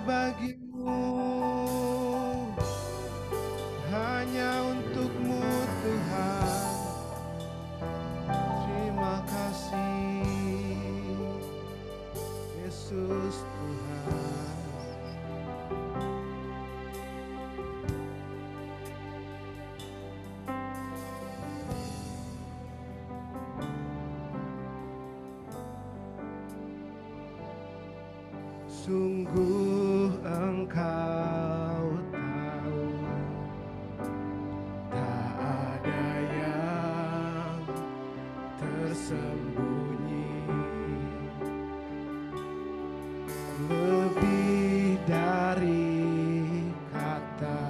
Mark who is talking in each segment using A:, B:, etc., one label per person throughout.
A: bagimu, hanya untuk-Mu Tuhan. Terima kasih Yesus Tuhan. Sungguh Engkau tahu, tak ada yang tersembunyi, lebih dari kata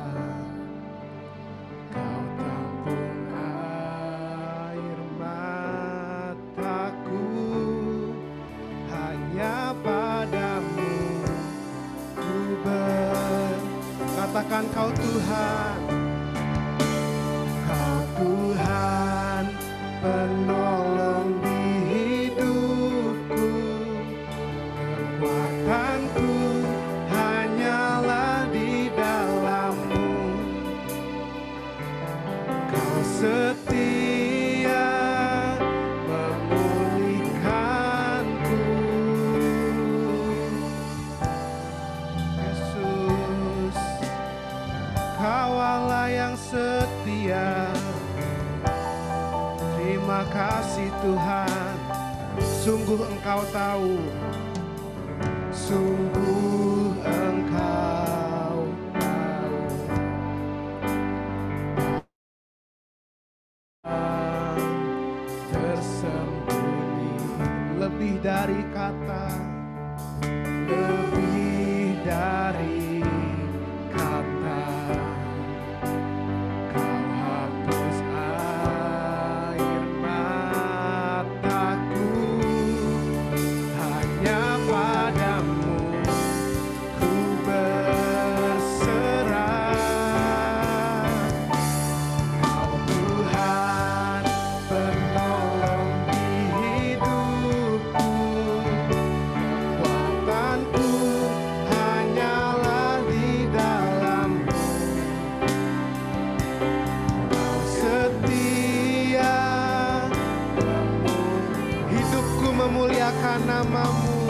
A: Kau tampung air mataku, hanya padamu katakan Kau Tuhan, Kau Tuhan penolong di hidupku, kekuatanku hanyalah di dalam-Mu. Kau setia memulihkanku, Yesus. Kau Allah yang setia. Terima kasih Tuhan. Sungguh Engkau tahu, sungguh Engkau tahu, tersembunyi lebih dari kata, lebih dari kata. Kau hapus air mataku, hanya padamu ku berserah. Kau Tuhan penolong di hidupku, kekuatanku hanyalah di dalam-Mu. Kau setia, hidupku memuliakan nama-Mu,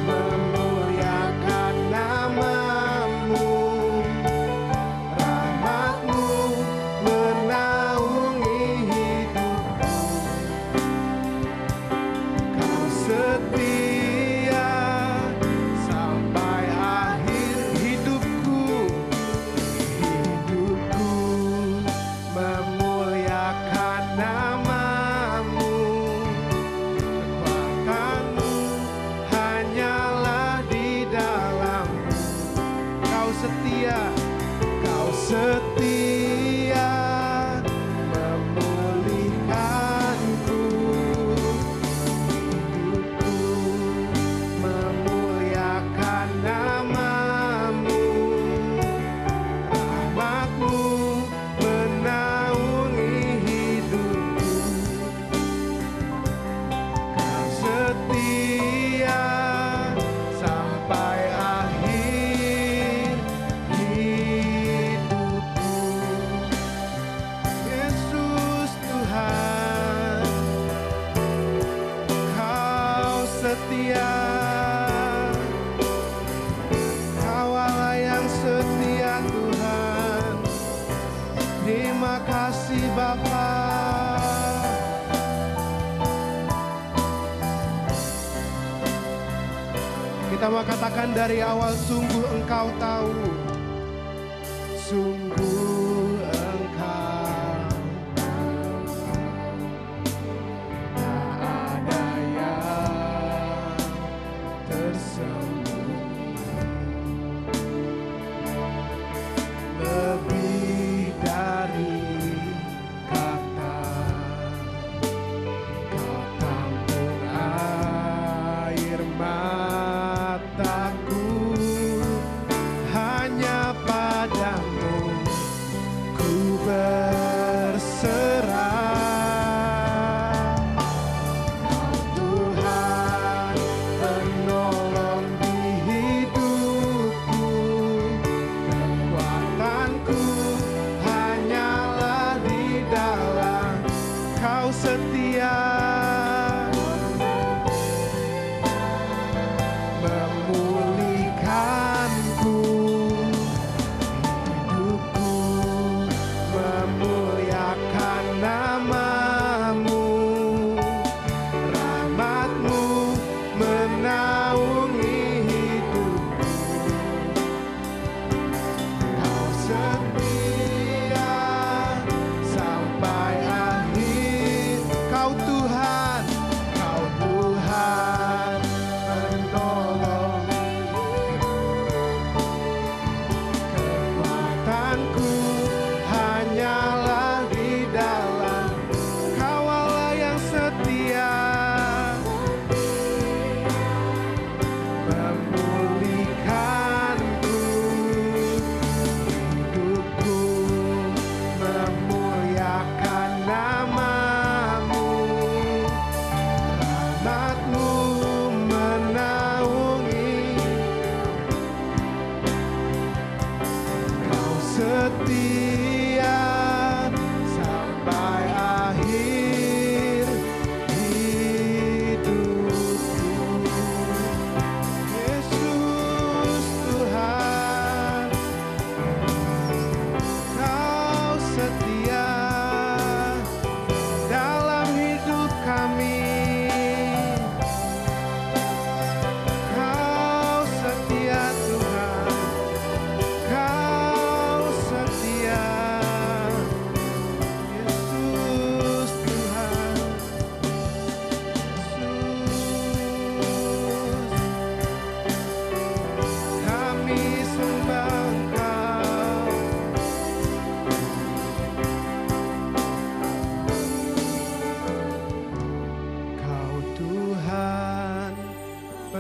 A: memuliakan nama-Mu. Rahmat-Mu menaungi hidupku. Kau setia sampai akhir hidupku. Hidupku memuliakan nama-Mu. Kekuatan-Mu hanyalah di dalam-Mu. Kau setia, Kau setia memulihkanku. Hidupku memuliakan nama-Mu. Rahmat-Mu menaungi hidupku. Kau setia sampai akhir hidupku. Yesus Tuhan, Kau setia. Kau Allah yang setia Tuhan. Terima kasih Bapa. Kita mau katakan dari awal, sungguh Engkau tahu, sungguh Engkau tahu, tak ada yang tersembunyi, lebih dari kata Kau tampung air mataku, hanya padamu ku berserah. Kau Tuhan penolong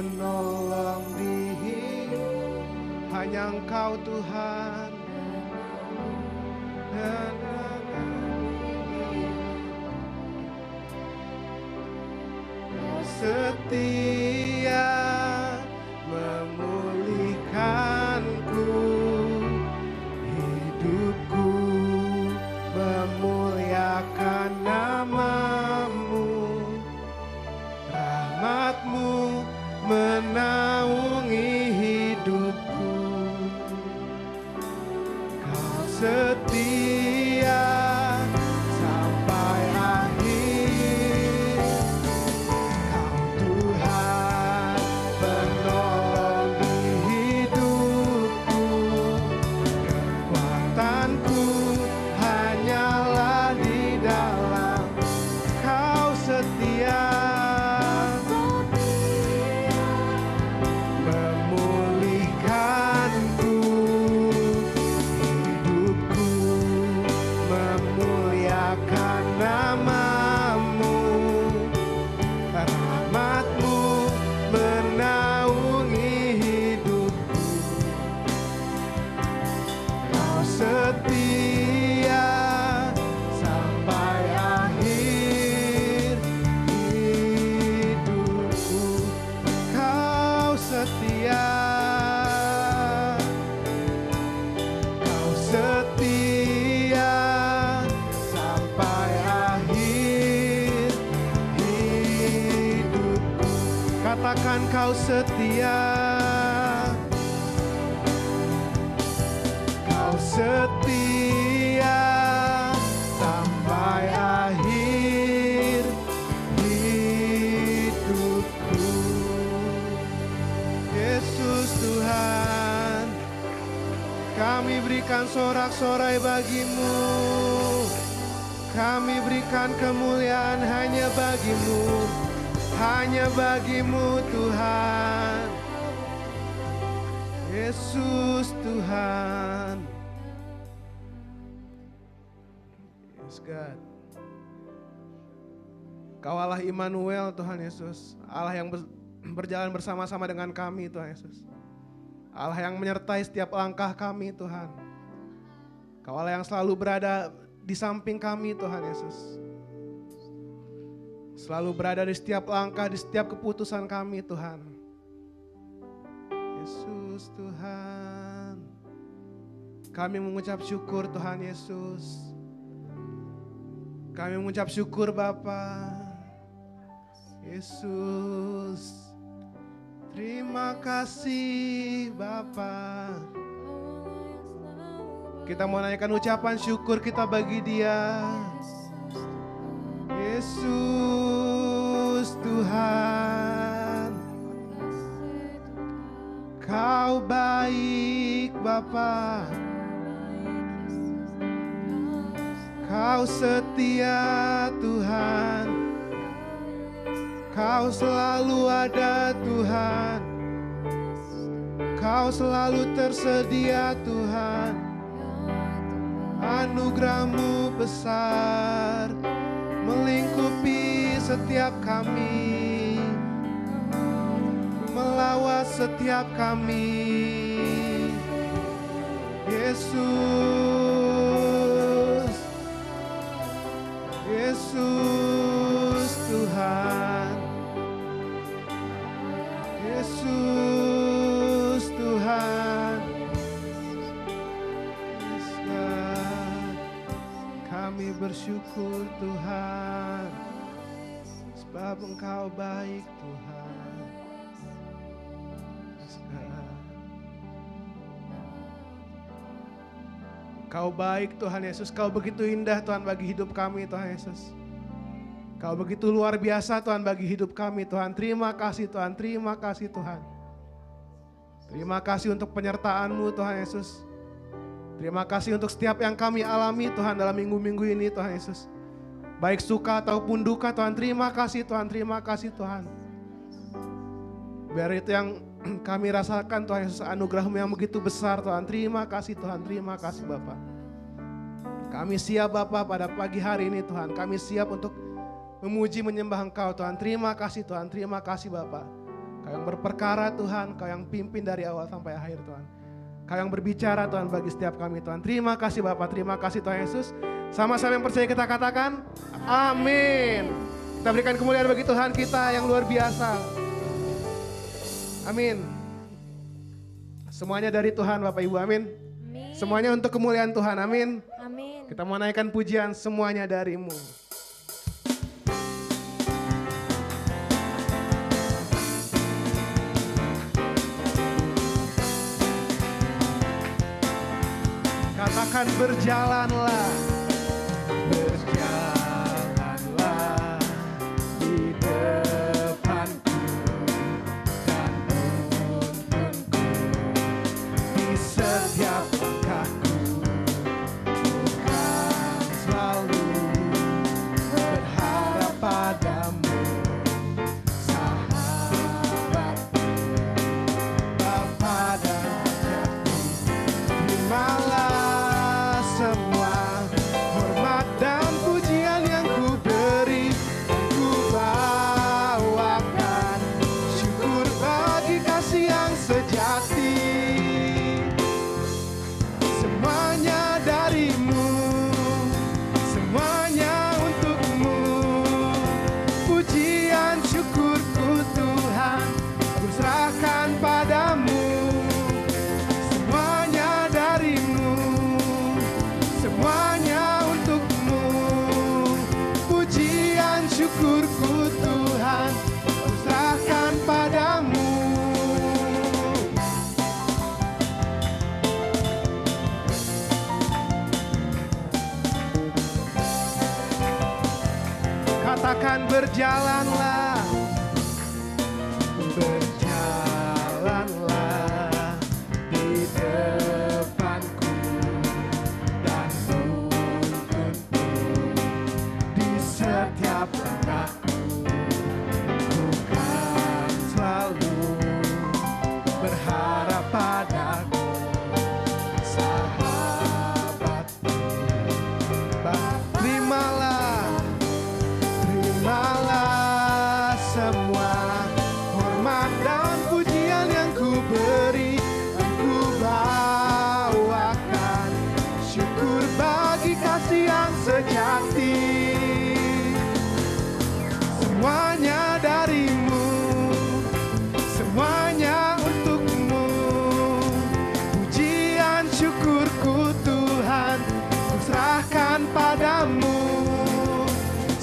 A: menolong di hidup. Hanya Engkau Tuhan. Setia memulihkanku, hidupku memuliakan nama-Mu, rahmat-Mu menaungi hidupku. Kau setia sampai akhir. Kau Tuhan penolong di hidupku. Kekuatanku hanyalah di dalam Kau setia. Memulihkanku, hidupku memuliakan nama-Mu, rahmat-Mu menaungi hidupku. Kau setia sampai akhir hidupku. Kau setia. Kau setia sampai akhir hidupku. Katakan Kau setia. Kau setia sampai akhir hidupku. Yesus Tuhan, kami berikan sorak-sorai bagi-Mu. Kami berikan kemuliaan hanya bagi-Mu. Hanya bagi-Mu Tuhan. Yesus Tuhan. Yes God. Kau Allah Immanuel Tuhan Yesus. Allah yang berjalan bersama-sama dengan kami Tuhan Yesus. Allah yang menyertai setiap langkah kami Tuhan. Kau Allah yang selalu berada di samping kami Tuhan Yesus. Selalu berada di setiap langkah, di setiap keputusan kami Tuhan. Yesus Tuhan. Kami mengucap syukur Tuhan Yesus. Kami mengucap syukur Bapa. Yesus. Terima kasih Bapa. Kita mau naikkan ucapan syukur kita bagi Dia. Yesus Tuhan. Kau baik Bapa. Kau setia Tuhan. Kau selalu ada Tuhan. Kau selalu tersedia Tuhan. Anugerah-Mu besar melingkupi setiap kami, melawat setiap kami. Yesus, Yesus Tuhan. Yesus Tuhan. Yes, God. Kami bersyukur Tuhan, sebab Engkau baik Tuhan. Yes, God. Kau baik Tuhan Yesus, Kau begitu indah Tuhan bagi hidup kami Tuhan Yesus. Kau begitu luar biasa Tuhan bagi hidup kami Tuhan. Terima kasih Tuhan, terima kasih Tuhan. Terima kasih untuk penyertaan-Mu Tuhan Yesus. Terima kasih untuk setiap yang kami alami Tuhan dalam minggu-minggu ini Tuhan Yesus. Baik suka ataupun duka Tuhan, terima kasih Tuhan, terima kasih Tuhan. Biar itu yang kami rasakan Tuhan Yesus, anugerah-Mu yang begitu besar Tuhan. Terima kasih Tuhan, terima kasih Bapa. Kami siap Bapa pada pagi hari ini Tuhan. Kami siap untuk memuji menyembah Engkau Tuhan. Terima kasih Tuhan, terima kasih Bapa. Kami Kau yang berperkara Tuhan, Kau yang pimpin dari awal sampai akhir Tuhan. Kau yang berbicara Tuhan bagi setiap kami Tuhan. Terima kasih Bapa, terima kasih Tuhan Yesus. Sama-sama yang percaya kita katakan, amin. Kita berikan kemuliaan bagi Tuhan kita yang luar biasa. Amin. Semuanya dari Tuhan Bapak Ibu, amin. Semuanya untuk kemuliaan Tuhan, amin.
B: Amin.
A: Kita mau naikkan pujian semuanya dari-Mu. Katakan berjalanlah, berjalanlah di depanku dan tuntunku di setiap langkahku, bukan selalu berharap padamu, sahabatku, Bapa dan Rajaku. Terimalah semua hormat dan pujian yang ku beri, ku bawakan syukur bagi kasih yang sejati. Semuanya dari-Mu, semuanya untuk-Mu, pujian syukurku Tuhan, ku serahkan padamu. Semuanya dari-Mu, semuanya untuk-Mu, pujian syukurku Tuhan, ku serahkan padamu. Katakan berjalanlah, berjalanlah di depanku dan tuntunku di setiap langkahku, bukan selalu berharap padaku, sahabatku. Terimalah semua hormat dan pujian yang ku beri, dan ku bawakan syukur bagi kasih yang sejati. Semuanya dari-Mu, semuanya untuk-Mu, pujian syukurku Tuhan, ku serahkan padamu.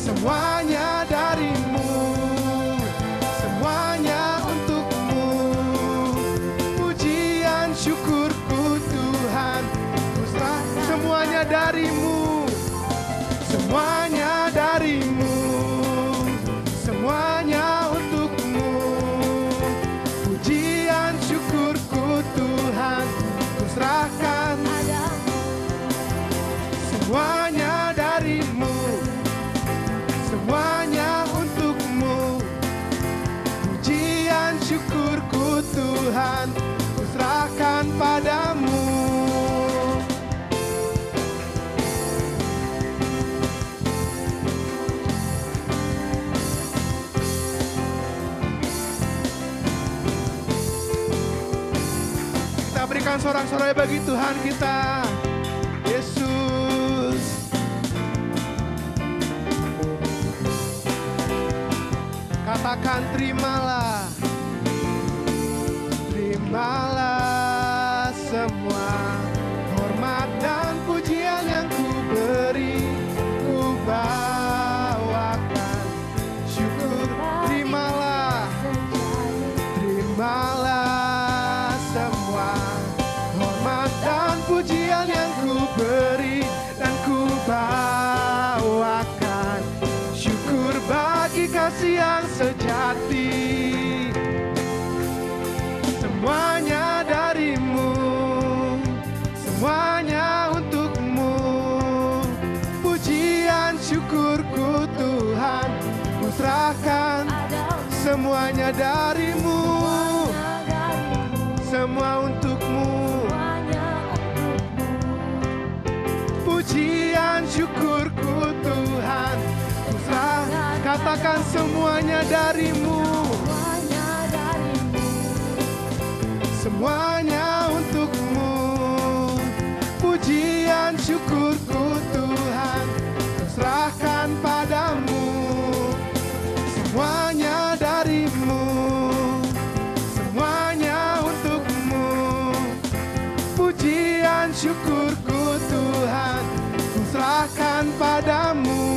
A: Semuanya dari-Mu, semuanya untuk-Mu, pujian syukurku Tuhan, ku serahkan. Semuanya dari-Mu, semuanya dari-Mu, semuanya untuk-Mu, pujian syukurku Tuhan, ku serahkan. Semuanya dari-Mu, semuanya untuk-Mu, pujian syukurku Tuhan, ku serahkan padamu. Kita berikan sorak-sorai bagi Tuhan kita, Yesus. Katakan terimalah, terimalah semua hormat dan pujian yang ku beri, ku bawakan syukur. Terimalah, terimalah semua hormat dan pujian yang ku beri, dan ku bawakan syukur bagi kasih yang sejati. Semuanya dari-Mu, semuanya untuk-Mu, pujian syukurku Tuhan, ku serahkan. Semuanya dari-Mu, semua untuk-Mu, pujian syukurku Tuhan, ku serahkan. Katakan semuanya dari-Mu, semuanya untukmu. Pujian syukurku Tuhan, serahkan padamu. Semuanya darimu, semuanya untukmu. Pujian syukurku Tuhan, ku serahkan padamu.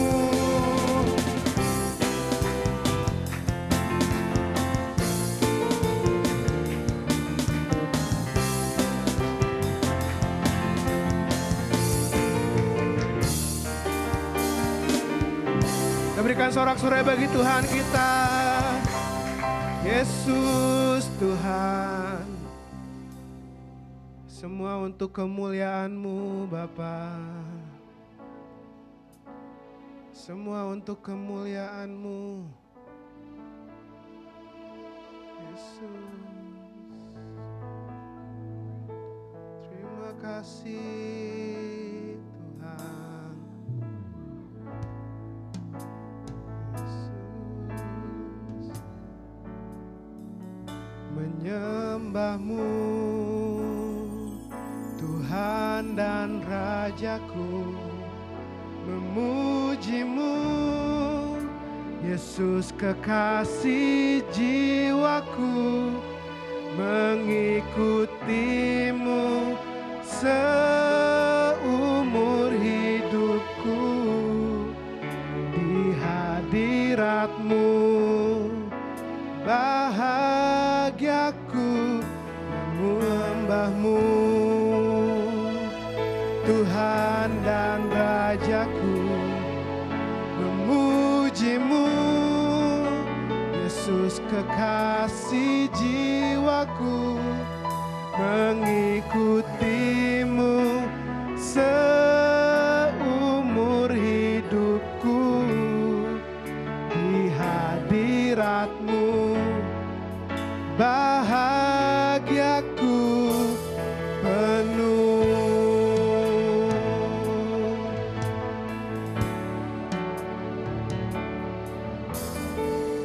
A: Berikan sorak-sorai bagi Tuhan kita. Yesus Tuhan, semua untuk kemuliaan-Mu Bapa. Semua untuk kemuliaan-Mu Yesus. Terima kasih Tuhan. Menyembah-Mu Tuhan dan Rajaku, memuji-Mu Yesus kekasih jiwaku, mengikuti-Mu seumur hidupku. Di hadirat-Mu bahagiaku, menyembah-Mu Tuhan dan Rajaku, memuji-Mu Yesus kekasih jiwaku, mengikuti-Mu seumur hidupku. Di hadirat-Mu bahagiaku penuh.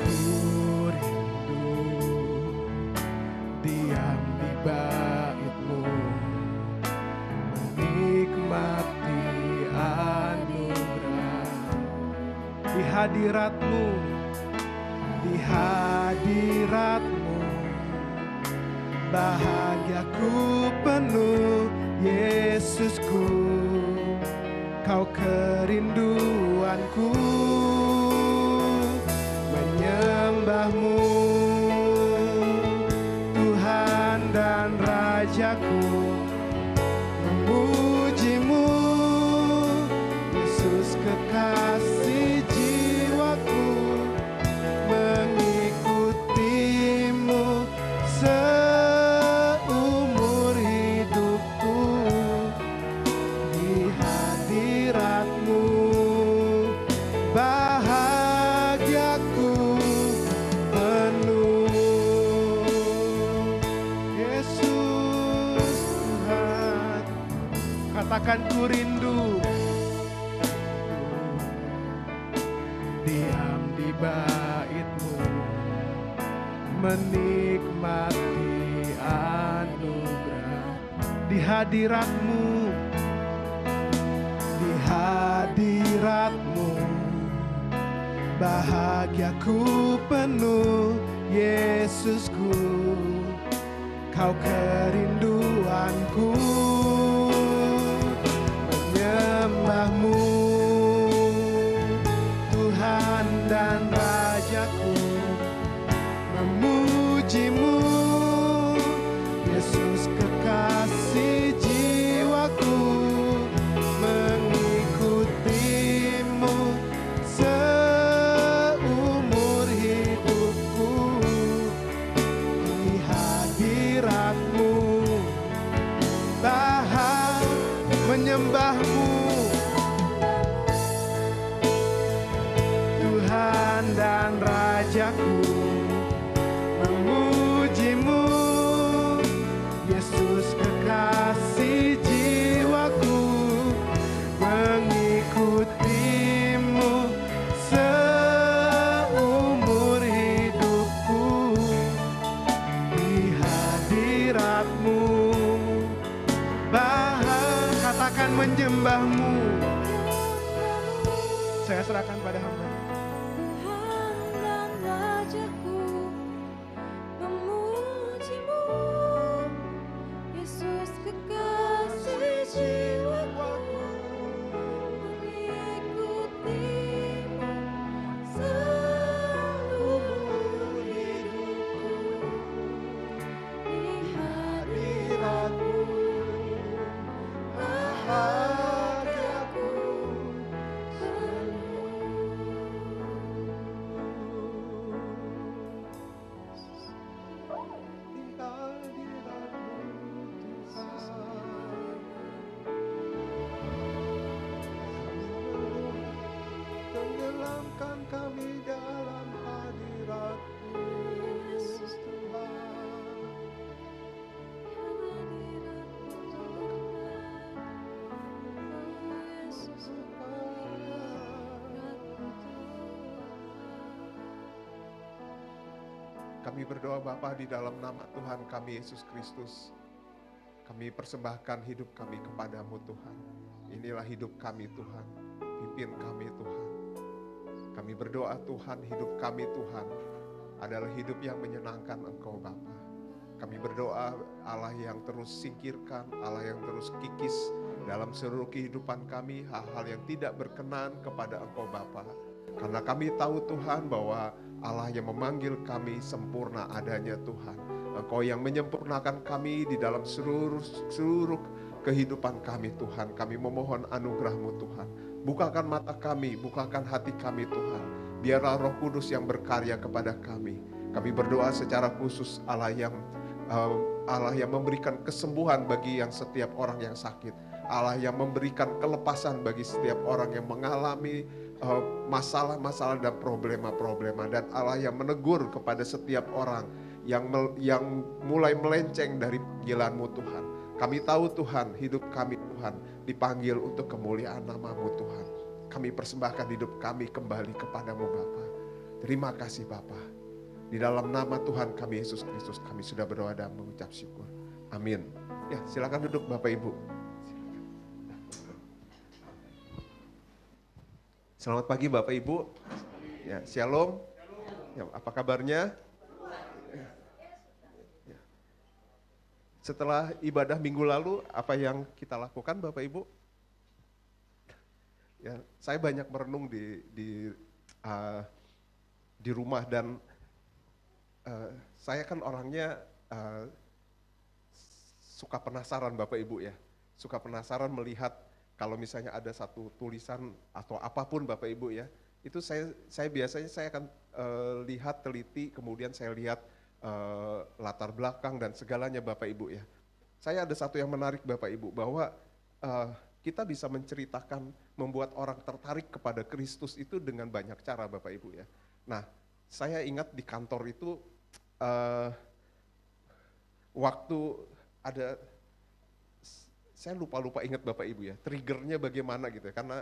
A: Ku rindu diam di bait-Mu, menikmati anugerah. Di hadirat-Mu, di hadirat-Mu bahagiaku penuh. Yesusku, Kau kerinduanku, menyembah-Mu Tuhan dan Rajaku, memuji-Mu Yesus kekasih jiwaku, mengikuti-Mu seumur hidupku. Di hadirat-Mu bahagiaku penuh. Yesus Tuhan, katakan ku rindu diam di bait-Mu, menikmati anugerah. Di hadirat-Mu, di hadirat-Mu bahagiaku penuh. Yesusku, Kau kerinduanku, menyembah-Mu Tuhan dan Rajaku, memuji-Mu Yesus kekasih jiwaku, mengikuti-Mu seumur hidupku. Di hadirat-Mu menyembah-Mu Tuhan dan Rajaku, memuji-Mu Yesus kekasih jiwaku, mengikuti-Mu seumur hidupku. Di hadirat dan menyembah-Mu. Saya serahkan pada hamba-Nya. Tenggelamkan kami dalam hadirat-Mu, Tuhan. Kami berdoa Bapa di dalam nama Tuhan kami Yesus Kristus. Kami persembahkan hidup kami kepadamu Tuhan. Inilah hidup kami Tuhan. Pimpin kami Tuhan. Kami berdoa Tuhan, hidup kami Tuhan adalah hidup yang menyenangkan Engkau Bapa. Kami berdoa Allah yang terus singkirkan, Allah yang terus kikis dalam seluruh kehidupan kami hal-hal yang tidak berkenan kepada Engkau Bapa. Karena kami tahu Tuhan bahwa Allah yang memanggil kami sempurna adanya Tuhan. Engkau yang menyempurnakan kami di dalam seluruh kehidupan kami Tuhan. Kami memohon anugerah-Mu Tuhan. Bukakan mata kami, bukakan hati kami Tuhan. Biarlah Roh Kudus yang berkarya kepada kami. Kami berdoa secara khusus Allah yang memberikan kesembuhan bagi yang setiap orang yang sakit. Allah yang memberikan kelepasan bagi setiap orang yang mengalami masalah-masalah dan problema-problema. Dan Allah yang menegur kepada setiap orang yang mulai melenceng dari panggilan-Mu Tuhan. Kami tahu Tuhan, hidup kami Tuhan dipanggil untuk kemuliaan nama-Mu Tuhan. Kami persembahkan hidup kami kembali kepadamu Bapa. Terima kasih Bapa. Di dalam nama Tuhan kami Yesus Kristus kami sudah berdoa dan mengucap syukur. Amin. Ya, silakan duduk Bapak Ibu. Selamat pagi Bapak Ibu. Ya, shalom. Ya, apa kabarnya? Setelah ibadah minggu lalu, apa yang kita lakukan Bapak Ibu? Ya, saya banyak merenung di rumah dan saya kan orangnya suka penasaran Bapak Ibu ya. Suka penasaran melihat kalau misalnya ada satu tulisan atau apapun Bapak Ibu ya. Itu saya biasanya saya akan lihat, teliti, kemudian saya lihat latar belakang dan segalanya Bapak Ibu ya. Saya ada satu yang menarik Bapak Ibu bahwa kita bisa menceritakan, membuat orang tertarik kepada Kristus itu dengan banyak cara Bapak Ibu ya. Nah, saya ingat di kantor itu waktu ada, saya lupa ingat Bapak Ibu ya, triggernya bagaimana gitu ya, karena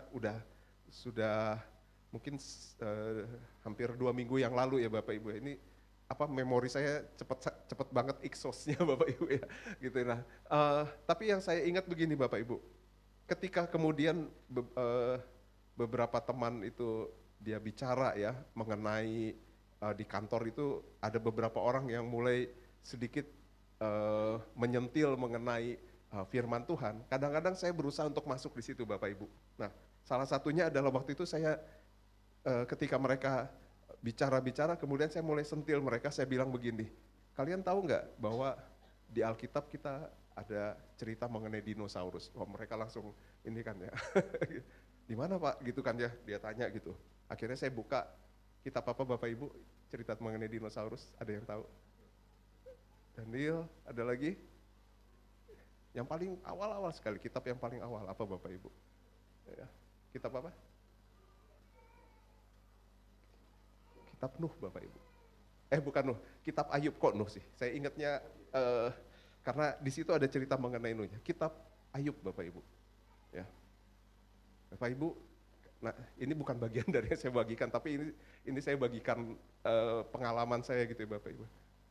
A: sudah mungkin hampir 2 minggu yang lalu ya Bapak Ibu ya. Ini memori saya cepet banget exhaust-nya Bapak Ibu ya gitu. Nah, tapi yang saya ingat begini Bapak Ibu, ketika kemudian beberapa teman itu dia bicara ya mengenai di kantor itu ada beberapa orang yang mulai sedikit menyentil mengenai firman Tuhan. Kadang-kadang saya berusaha untuk masuk di situ Bapak Ibu. Nah, salah satunya adalah waktu itu saya ketika mereka bicara-bicara, kemudian saya mulai sentil mereka, saya bilang begini, kalian tahu nggak bahwa di Alkitab kita ada cerita mengenai dinosaurus? Oh, mereka langsung ini kan ya, di mana Pak? Gitu kan ya, dia tanya gitu. Akhirnya saya buka kitab apa Bapak Ibu, cerita mengenai dinosaurus, ada yang tahu? Daniel, ada lagi? Yang paling awal-awal sekali, kitab yang paling awal, apa Bapak Ibu? Ya, kitab apa? Kitab Nuh Bapak Ibu. Bukan Nuh, kitab Ayub, kok Nuh sih? Saya ingatnya karena di situ ada cerita mengenai Nuhnya. Kitab Ayub Bapak Ibu. Ya. Bapak Ibu, nah ini bukan bagian dari yang saya bagikan, tapi ini saya bagikan pengalaman saya gitu ya Bapak Ibu.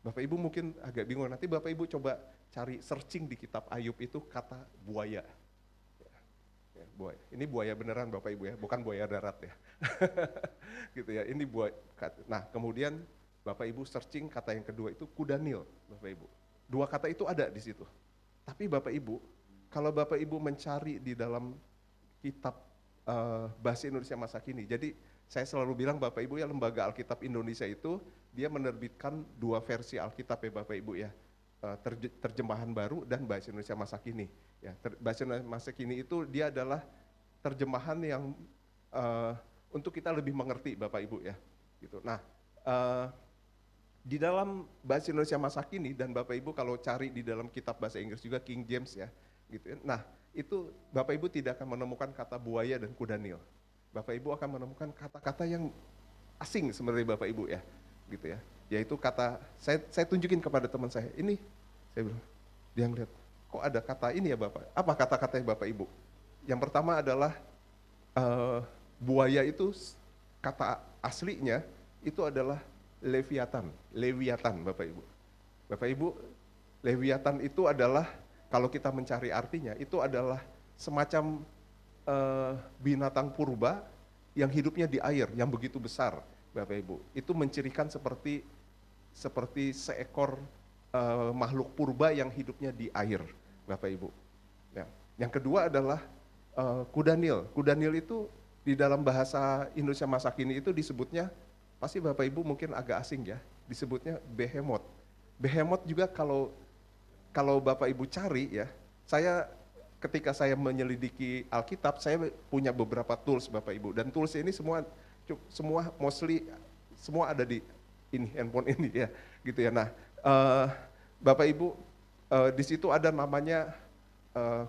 A: Bapak Ibu mungkin agak bingung, nanti Bapak Ibu coba cari searching di kitab Ayub itu kata buaya.
B: buaya. Ini buaya beneran Bapak Ibu ya, bukan buaya darat ya. Gitu ya, ini buaya. Nah kemudian Bapak Ibu searching kata yang kedua itu kuda Nil Bapak Ibu. Dua kata itu ada di situ. Tapi Bapak Ibu, kalau Bapak Ibu mencari di dalam kitab bahasa Indonesia masa kini, jadi saya selalu bilang Bapak Ibu ya, Lembaga Alkitab Indonesia itu dia menerbitkan dua versi Alkitab ya Bapak Ibu ya, terjemahan baru dan bahasa Indonesia masa kini. Ya, bahasa Indonesia masa kini itu dia adalah terjemahan yang untuk kita lebih mengerti Bapak Ibu ya. Gitu. Nah, di dalam bahasa Indonesia masa kini dan Bapak Ibu kalau cari di dalam kitab bahasa Inggris juga King James ya, gitu ya. Nah, itu Bapak Ibu tidak akan menemukan kata buaya dan kuda Nil. Bapak Ibu akan menemukan kata-kata yang asing sebenarnya Bapak Ibu ya, gitu ya. Yaitu kata, saya tunjukin kepada teman saya, ini saya bilang, dia ngeliat, kok ada kata ini ya Bapak? Apa kata-katanya Bapak Ibu? Yang pertama adalah buaya itu kata aslinya itu adalah Leviatan Bapak Ibu. Bapak Ibu, Leviatan itu adalah kalau kita mencari artinya itu adalah semacam binatang purba yang hidupnya di air yang begitu besar Bapak Ibu. Itu mencirikan seperti seekor makhluk purba yang hidupnya di air Bapak Ibu. Ya. Yang kedua adalah kuda Nil. Kuda Nil itu di dalam bahasa Indonesia masa kini itu disebutnya, pasti Bapak Ibu mungkin agak asing ya, disebutnya behemoth. Behemoth juga kalau Bapak Ibu cari ya, ketika saya menyelidiki Alkitab, saya punya beberapa tools Bapak Ibu, dan tools ini semua mostly semua ada di ini handphone ini ya, gitu ya. Nah, Bapak Ibu di situ ada namanya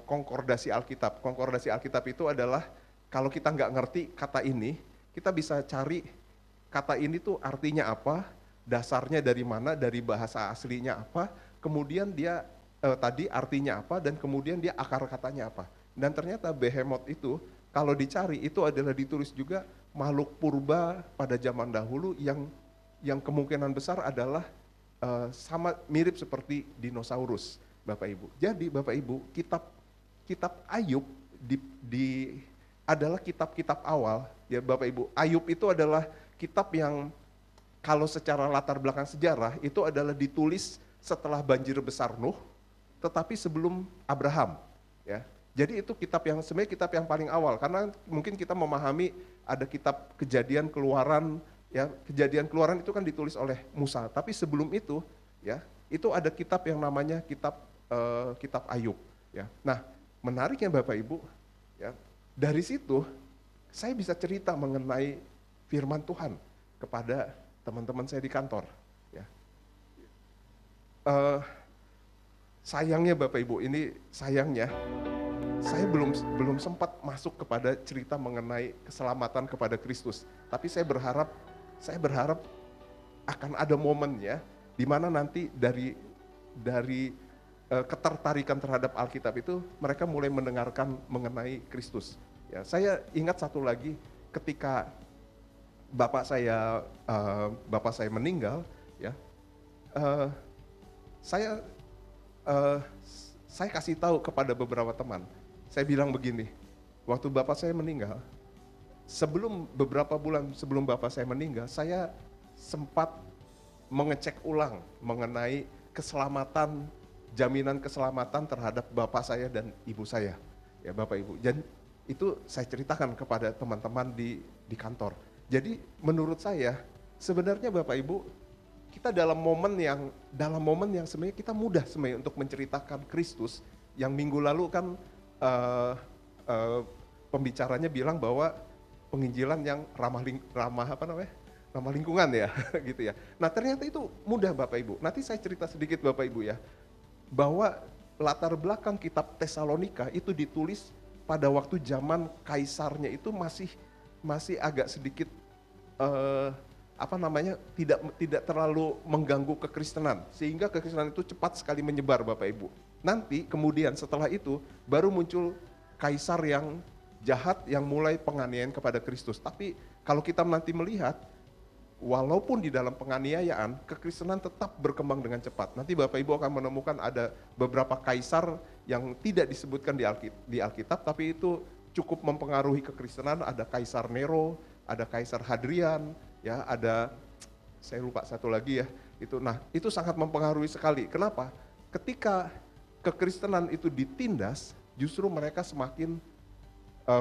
B: konkordasi Alkitab. Konkordasi Alkitab itu adalah kalau kita nggak ngerti kata ini, kita bisa cari kata ini tuh artinya apa, dasarnya dari mana, dari bahasa aslinya apa, kemudian dia tadi artinya apa, dan kemudian dia akar katanya apa. Dan ternyata behemoth itu kalau dicari itu adalah ditulis juga makhluk purba pada zaman dahulu yang kemungkinan besar adalah sama mirip seperti dinosaurus Bapak Ibu. Jadi Bapak Ibu, kitab Ayub adalah kitab-kitab awal ya Bapak Ibu. Ayub itu adalah kitab yang kalau secara latar belakang sejarah itu adalah ditulis setelah banjir besar Nuh, tetapi sebelum Abraham ya. Jadi itu sebenarnya kitab yang paling awal, karena mungkin kita memahami ada kitab Kejadian Keluaran ya, Kejadian Keluaran itu kan ditulis oleh Musa, tapi sebelum itu ya, itu ada kitab yang namanya kitab Ayub ya. Nah, menariknya Bapak Ibu ya, dari situ saya bisa cerita mengenai firman Tuhan kepada teman-teman saya di kantor ya. Sayangnya Bapak Ibu, ini sayangnya saya belum sempat masuk kepada cerita mengenai keselamatan kepada Kristus. Tapi saya berharap akan ada momennya di mana nanti dari ketertarikan terhadap Alkitab itu mereka mulai mendengarkan mengenai Kristus. Ya, saya ingat satu lagi ketika bapak saya meninggal, ya, saya kasih tahu kepada beberapa teman. Saya bilang begini, waktu bapak saya meninggal, beberapa bulan sebelum bapak saya meninggal, saya sempat mengecek ulang mengenai keselamatan, jaminan keselamatan terhadap bapak saya dan ibu saya, ya Bapak Ibu. Dan itu saya ceritakan kepada teman-teman di kantor. Jadi menurut saya sebenarnya Bapak Ibu, kita dalam momen yang sebenarnya kita mudah sebenarnya untuk menceritakan Kristus. Yang minggu lalu kan pembicaranya bilang bahwa penginjilan yang ramah lingkungan ya, gitu ya. Nah ternyata itu mudah Bapak Ibu. Nanti saya cerita sedikit Bapak Ibu ya, bahwa latar belakang kitab Tesalonika itu ditulis pada waktu zaman kaisarnya itu masih agak sedikit tidak terlalu mengganggu kekristenan, sehingga kekristenan itu cepat sekali menyebar Bapak Ibu. Nanti kemudian setelah itu baru muncul kaisar yang jahat yang mulai penganiayaan kepada Kristus. Tapi kalau kita nanti melihat, walaupun di dalam penganiayaan, kekristenan tetap berkembang dengan cepat. Nanti Bapak Ibu akan menemukan ada beberapa kaisar yang tidak disebutkan di Alkitab, tapi itu cukup mempengaruhi kekristenan, ada Kaisar Nero, ada Kaisar Hadrian, ya, ada saya lupa satu lagi ya. Itu sangat mempengaruhi sekali. Kenapa? Ketika kekristenan itu ditindas, justru mereka semakin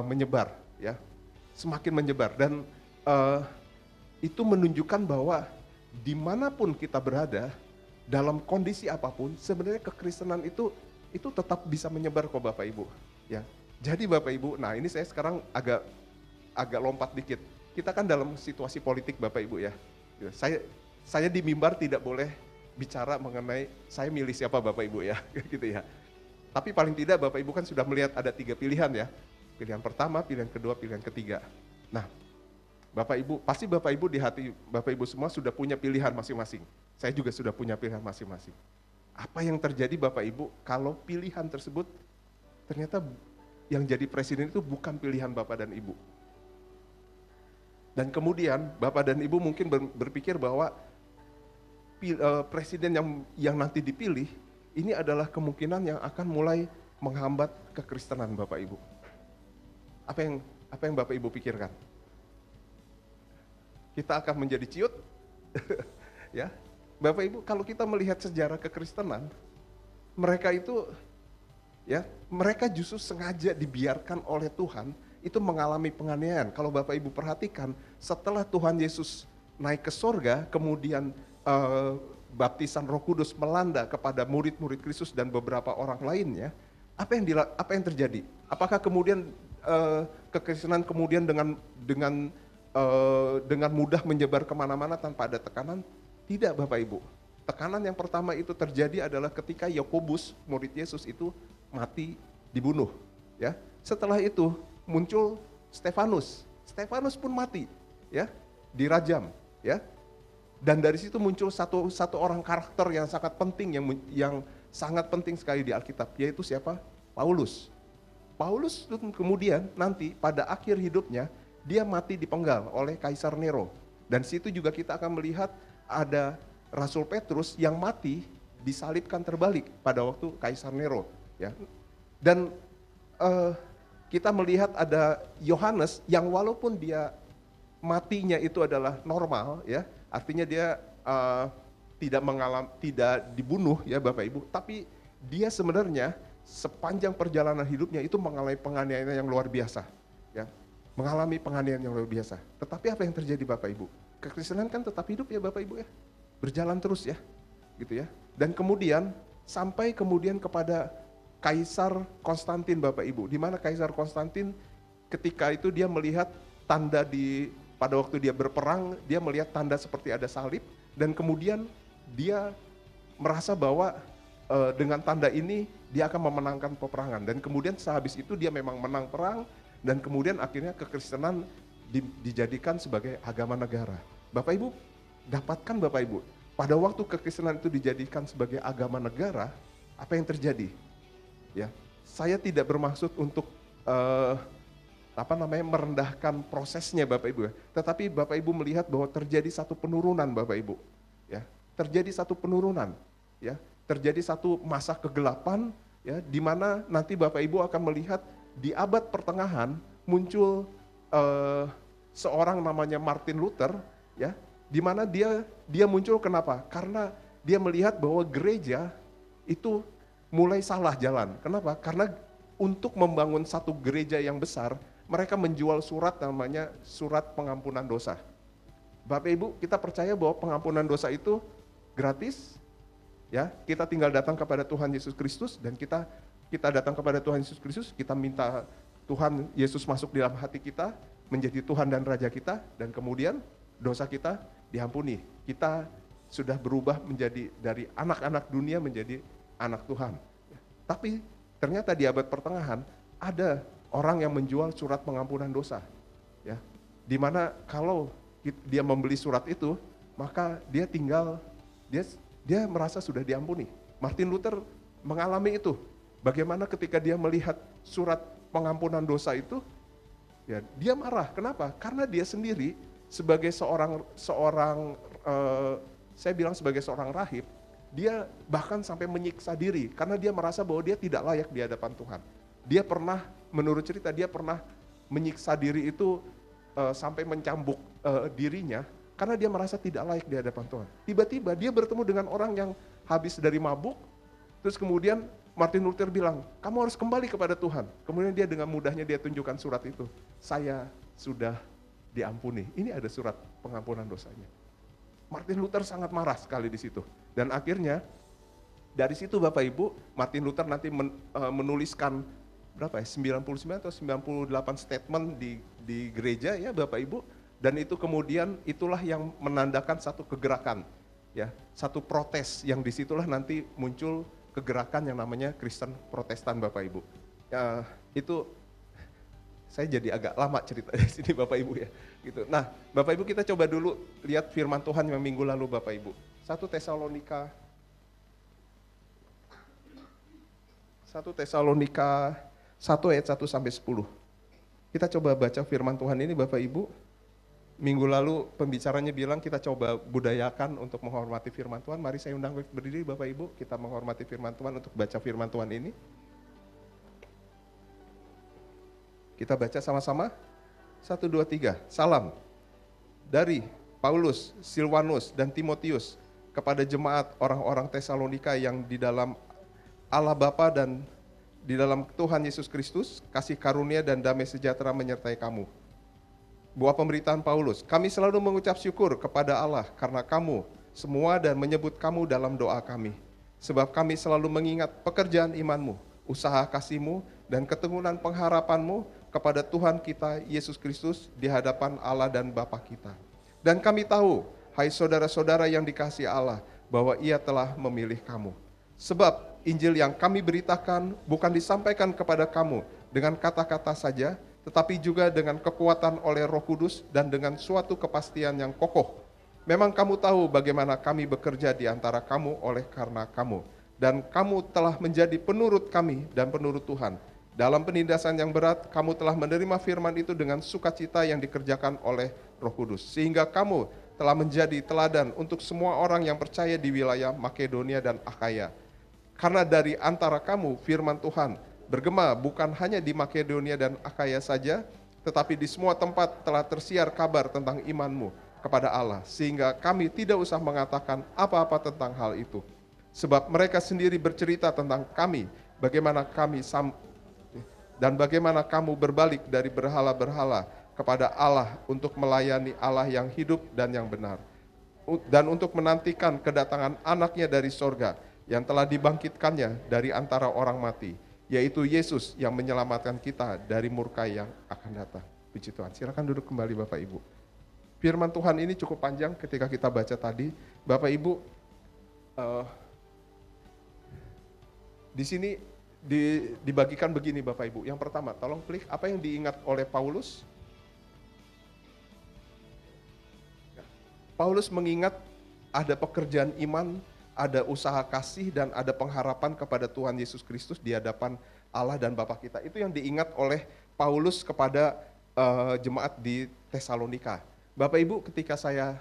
B: menyebar, ya, semakin menyebar. Dan itu menunjukkan bahwa dimanapun kita berada, dalam kondisi apapun, sebenarnya kekristenan itu tetap bisa menyebar kok Bapak Ibu. Ya, jadi Bapak Ibu, nah ini saya sekarang agak lompat dikit. Kita kan dalam situasi politik Bapak Ibu ya. Saya di mimbar tidak boleh bicara mengenai saya milih siapa Bapak Ibu ya, gitu ya. Tapi paling tidak Bapak Ibu kan sudah melihat ada 3 pilihan ya. Pilihan pertama, pilihan kedua, pilihan ketiga. Nah, Bapak Ibu, pasti Bapak Ibu di hati Bapak Ibu semua sudah punya pilihan masing-masing. Saya juga sudah punya pilihan masing-masing. Apa yang terjadi Bapak Ibu kalau pilihan tersebut ternyata yang jadi presiden itu bukan pilihan Bapak dan Ibu. Dan kemudian Bapak dan Ibu mungkin berpikir bahwa presiden yang nanti dipilih ini adalah kemungkinan yang akan mulai menghambat kekristenan Bapak Ibu. Apa yang Bapak Ibu pikirkan? Kita akan menjadi ciut? Ya, Bapak Ibu, kalau kita melihat sejarah kekristenan, mereka itu, ya, mereka justru sengaja dibiarkan oleh Tuhan itu mengalami penganiayaan. Kalau Bapak Ibu perhatikan, setelah Tuhan Yesus naik ke sorga, kemudian baptisan Roh Kudus melanda kepada murid-murid Kristus dan beberapa orang lainnya, apa yang terjadi? Apakah kemudian kekristenan kemudian dengan mudah menyebar kemana-mana tanpa ada tekanan? Tidak Bapak Ibu. Tekanan yang pertama itu terjadi adalah ketika Yakobus, murid Yesus itu mati dibunuh. Ya, setelah itu muncul Stefanus. Stefanus pun mati, ya, dirajam, ya. Dan dari situ muncul satu orang karakter yang sangat penting, yang sangat penting sekali di Alkitab, yaitu siapa? Paulus. Paulus kemudian nanti pada akhir hidupnya dia mati dipenggal oleh Kaisar Nero. Dan situ juga kita akan melihat ada Rasul Petrus yang mati disalibkan terbalik pada waktu Kaisar Nero. Ya. Dan kita melihat ada Yohanes yang walaupun dia matinya itu adalah normal, ya, artinya dia tidak dibunuh ya Bapak Ibu, tapi dia sebenarnya sepanjang perjalanan hidupnya itu mengalami penganiayaan yang luar biasa, ya, mengalami penganiayaan yang luar biasa. Tetapi apa yang terjadi Bapak Ibu? Kekristenan kan tetap hidup ya Bapak Ibu ya, berjalan terus ya, gitu ya. Dan kemudian sampai kemudian kepada Kaisar Konstantin Bapak Ibu, di mana Kaisar Konstantin ketika itu dia melihat tanda pada waktu dia berperang, dia melihat tanda seperti ada salib, dan kemudian dia merasa bahwa dengan tanda ini dia akan memenangkan peperangan. Dan kemudian sehabis itu dia memang menang perang, dan kemudian akhirnya kekristenan dijadikan sebagai agama negara. Bapak Ibu, dapatkan Bapak Ibu, pada waktu kekristenan itu dijadikan sebagai agama negara, apa yang terjadi? Ya, saya tidak bermaksud untuk merendahkan prosesnya Bapak Ibu, tetapi Bapak Ibu melihat bahwa terjadi satu penurunan Bapak Ibu, ya, terjadi satu penurunan, ya, terjadi satu masa kegelapan, ya, di mana nanti Bapak Ibu akan melihat di abad pertengahan muncul seorang namanya Martin Luther, ya, di mana dia muncul kenapa? Karena dia melihat bahwa gereja itu mulai salah jalan. Kenapa? Karena untuk membangun satu gereja yang besar, mereka menjual surat namanya surat pengampunan dosa. Bapak Ibu, kita percaya bahwa pengampunan dosa itu gratis, ya. Kita tinggal datang kepada Tuhan Yesus Kristus, dan kita datang kepada Tuhan Yesus Kristus, kita minta Tuhan Yesus masuk di dalam hati kita, menjadi Tuhan dan Raja kita, dan kemudian dosa kita diampuni. Kita sudah berubah menjadi dari anak-anak dunia menjadi anak Tuhan. Tapi ternyata di abad pertengahan ada orang yang menjual surat pengampunan dosa, ya, dimana kalau dia membeli surat itu, maka dia merasa sudah diampuni. Martin Luther mengalami itu. Bagaimana ketika dia melihat surat pengampunan dosa itu, ya, dia marah. Kenapa? Karena dia sendiri sebagai seorang rahib, dia bahkan sampai menyiksa diri karena dia merasa bahwa dia tidak layak di hadapan Tuhan. dia pernah, menurut cerita, dia pernah menyiksa diri itu sampai mencambuk dirinya, karena dia merasa tidak layak di hadapan Tuhan. Tiba-tiba dia bertemu dengan orang yang habis dari mabuk, terus kemudian Martin Luther bilang, kamu harus kembali kepada Tuhan. Kemudian dia dengan mudahnya dia tunjukkan surat itu. Saya sudah diampuni. Ini ada surat pengampunan dosanya. Martin Luther sangat marah sekali di situ. Dan akhirnya dari situ Bapak Ibu, Martin Luther nanti menuliskan berapa ya, 99 atau 98 statement di gereja ya Bapak Ibu. Dan itu kemudian itulah yang menandakan satu kegerakan, ya, satu protes yang disitulah nanti muncul kegerakan yang namanya Kristen Protestan Bapak Ibu. Ya, itu saya jadi agak lama cerita di sini Bapak Ibu ya. Gitu. Nah, Bapak Ibu kita coba dulu lihat firman Tuhan yang minggu lalu Bapak Ibu. 1 Tesalonika 1 ayat 1 sampai 10. Kita coba baca firman Tuhan ini Bapak Ibu. Minggu lalu pembicaranya bilang kita coba budayakan untuk menghormati firman Tuhan. Mari saya undang berdiri Bapak Ibu, kita menghormati firman Tuhan untuk baca firman Tuhan ini. Kita baca sama-sama. 1, 2, 3. Salam dari Paulus, Silwanus, dan Timotius kepada jemaat orang-orang Tesalonika yang di dalam Allah Bapa dan di dalam Tuhan Yesus Kristus, kasih karunia dan damai sejahtera menyertai kamu. Buah pemberitaan Paulus, kami selalu mengucap syukur kepada Allah karena kamu semua dan menyebut kamu dalam doa kami. Sebab kami selalu mengingat pekerjaan imanmu, usaha kasihmu, dan keteguhan pengharapanmu kepada Tuhan kita Yesus Kristus di hadapan Allah dan Bapa kita. Dan kami tahu, hai saudara-saudara yang dikasihi Allah, bahwa Ia telah memilih kamu. Sebab Injil yang kami beritakan bukan disampaikan kepada kamu dengan kata-kata saja, tetapi juga dengan kekuatan oleh Roh Kudus dan dengan suatu kepastian yang kokoh. Memang kamu tahu bagaimana kami bekerja di antara kamu oleh karena kamu. Dan kamu telah menjadi penurut kami dan penurut Tuhan. Dalam penindasan yang berat, kamu telah menerima firman itu dengan sukacita yang dikerjakan oleh Roh Kudus. Sehingga kamu telah menjadi teladan untuk semua orang yang percaya di wilayah Makedonia dan Akhaya. Karena dari antara kamu firman Tuhan bergema bukan hanya di Makedonia dan Akhaya saja, tetapi di semua tempat telah tersiar kabar tentang imanmu kepada Allah, sehingga kami tidak usah mengatakan apa-apa tentang hal itu. Sebab mereka sendiri bercerita tentang kami, bagaimana kamu berbalik dari berhala-berhala kepada Allah untuk melayani Allah yang hidup dan yang benar, dan untuk menantikan kedatangan anaknya dari sorga, yang telah dibangkitkannya dari antara orang mati, yaitu Yesus yang menyelamatkan kita dari murka yang akan datang. Puji Tuhan. Silakan duduk kembali Bapak Ibu. Firman Tuhan ini cukup panjang ketika kita baca tadi. Bapak Ibu, di sini dibagikan begini Bapak Ibu. Yang pertama, tolong klik apa yang diingat oleh Paulus. Paulus mengingat ada pekerjaan iman, ada usaha kasih, dan ada pengharapan kepada Tuhan Yesus Kristus di hadapan Allah dan Bapa kita. Itu yang diingat oleh Paulus kepada jemaat di Tesalonika. Bapak Ibu, ketika saya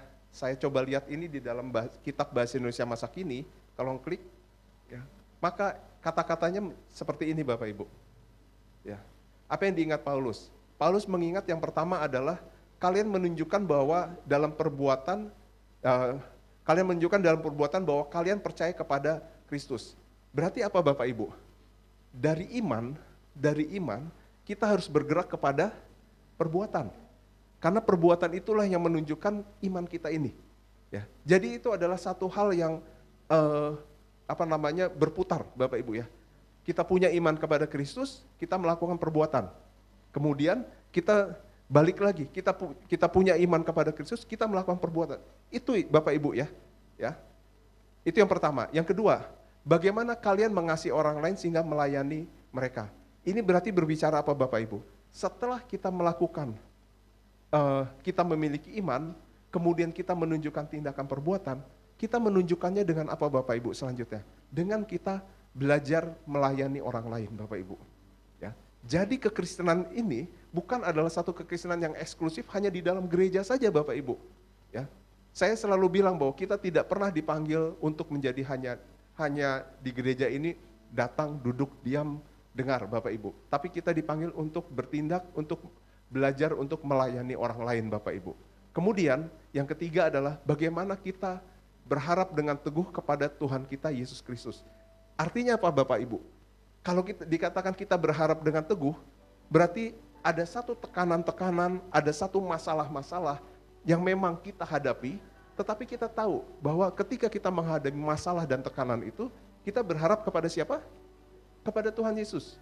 B: coba lihat ini di dalam kitab Bahasa Indonesia Masa Kini, tolong klik, ya, maka kata-katanya seperti ini Bapak Ibu. Ya. Apa yang diingat Paulus? Paulus mengingat yang pertama adalah kalian menunjukkan bahwa dalam perbuatan bahwa kalian percaya kepada Kristus. Berarti apa Bapak Ibu? Dari iman kita harus bergerak kepada perbuatan. Karena perbuatan itulah yang menunjukkan iman kita ini. Ya. Jadi itu adalah satu hal yang berputar Bapak Ibu ya. Kita punya iman kepada Kristus, kita melakukan perbuatan. Kemudian kita balik lagi, kita punya iman kepada Kristus, kita melakukan perbuatan. Itu Bapak Ibu ya. Ya. Itu yang pertama. Yang kedua, bagaimana kalian mengasihi orang lain sehingga melayani mereka. Ini berarti berbicara apa Bapak Ibu? Setelah kita melakukan, kita memiliki iman, kemudian kita menunjukkan tindakan perbuatan, kita menunjukkannya dengan apa Bapak Ibu selanjutnya? Dengan kita belajar melayani orang lain Bapak Ibu. Ya. Jadi kekristenan ini bukan adalah satu kekristenan yang eksklusif hanya di dalam gereja saja Bapak Ibu. Ya. Saya selalu bilang bahwa kita tidak pernah dipanggil untuk menjadi hanya di gereja ini datang, duduk, diam, dengar Bapak Ibu, tapi kita dipanggil untuk bertindak, untuk belajar, untuk melayani orang lain Bapak Ibu. Kemudian yang ketiga adalah bagaimana kita berharap dengan teguh kepada Tuhan kita Yesus Kristus. Artinya apa Bapak Ibu? Kalau kita dikatakan kita berharap dengan teguh, berarti ada satu tekanan-tekanan, ada satu masalah-masalah yang memang kita hadapi, tetapi kita tahu bahwa ketika kita menghadapi masalah dan tekanan itu, kita berharap kepada siapa? Kepada Tuhan Yesus.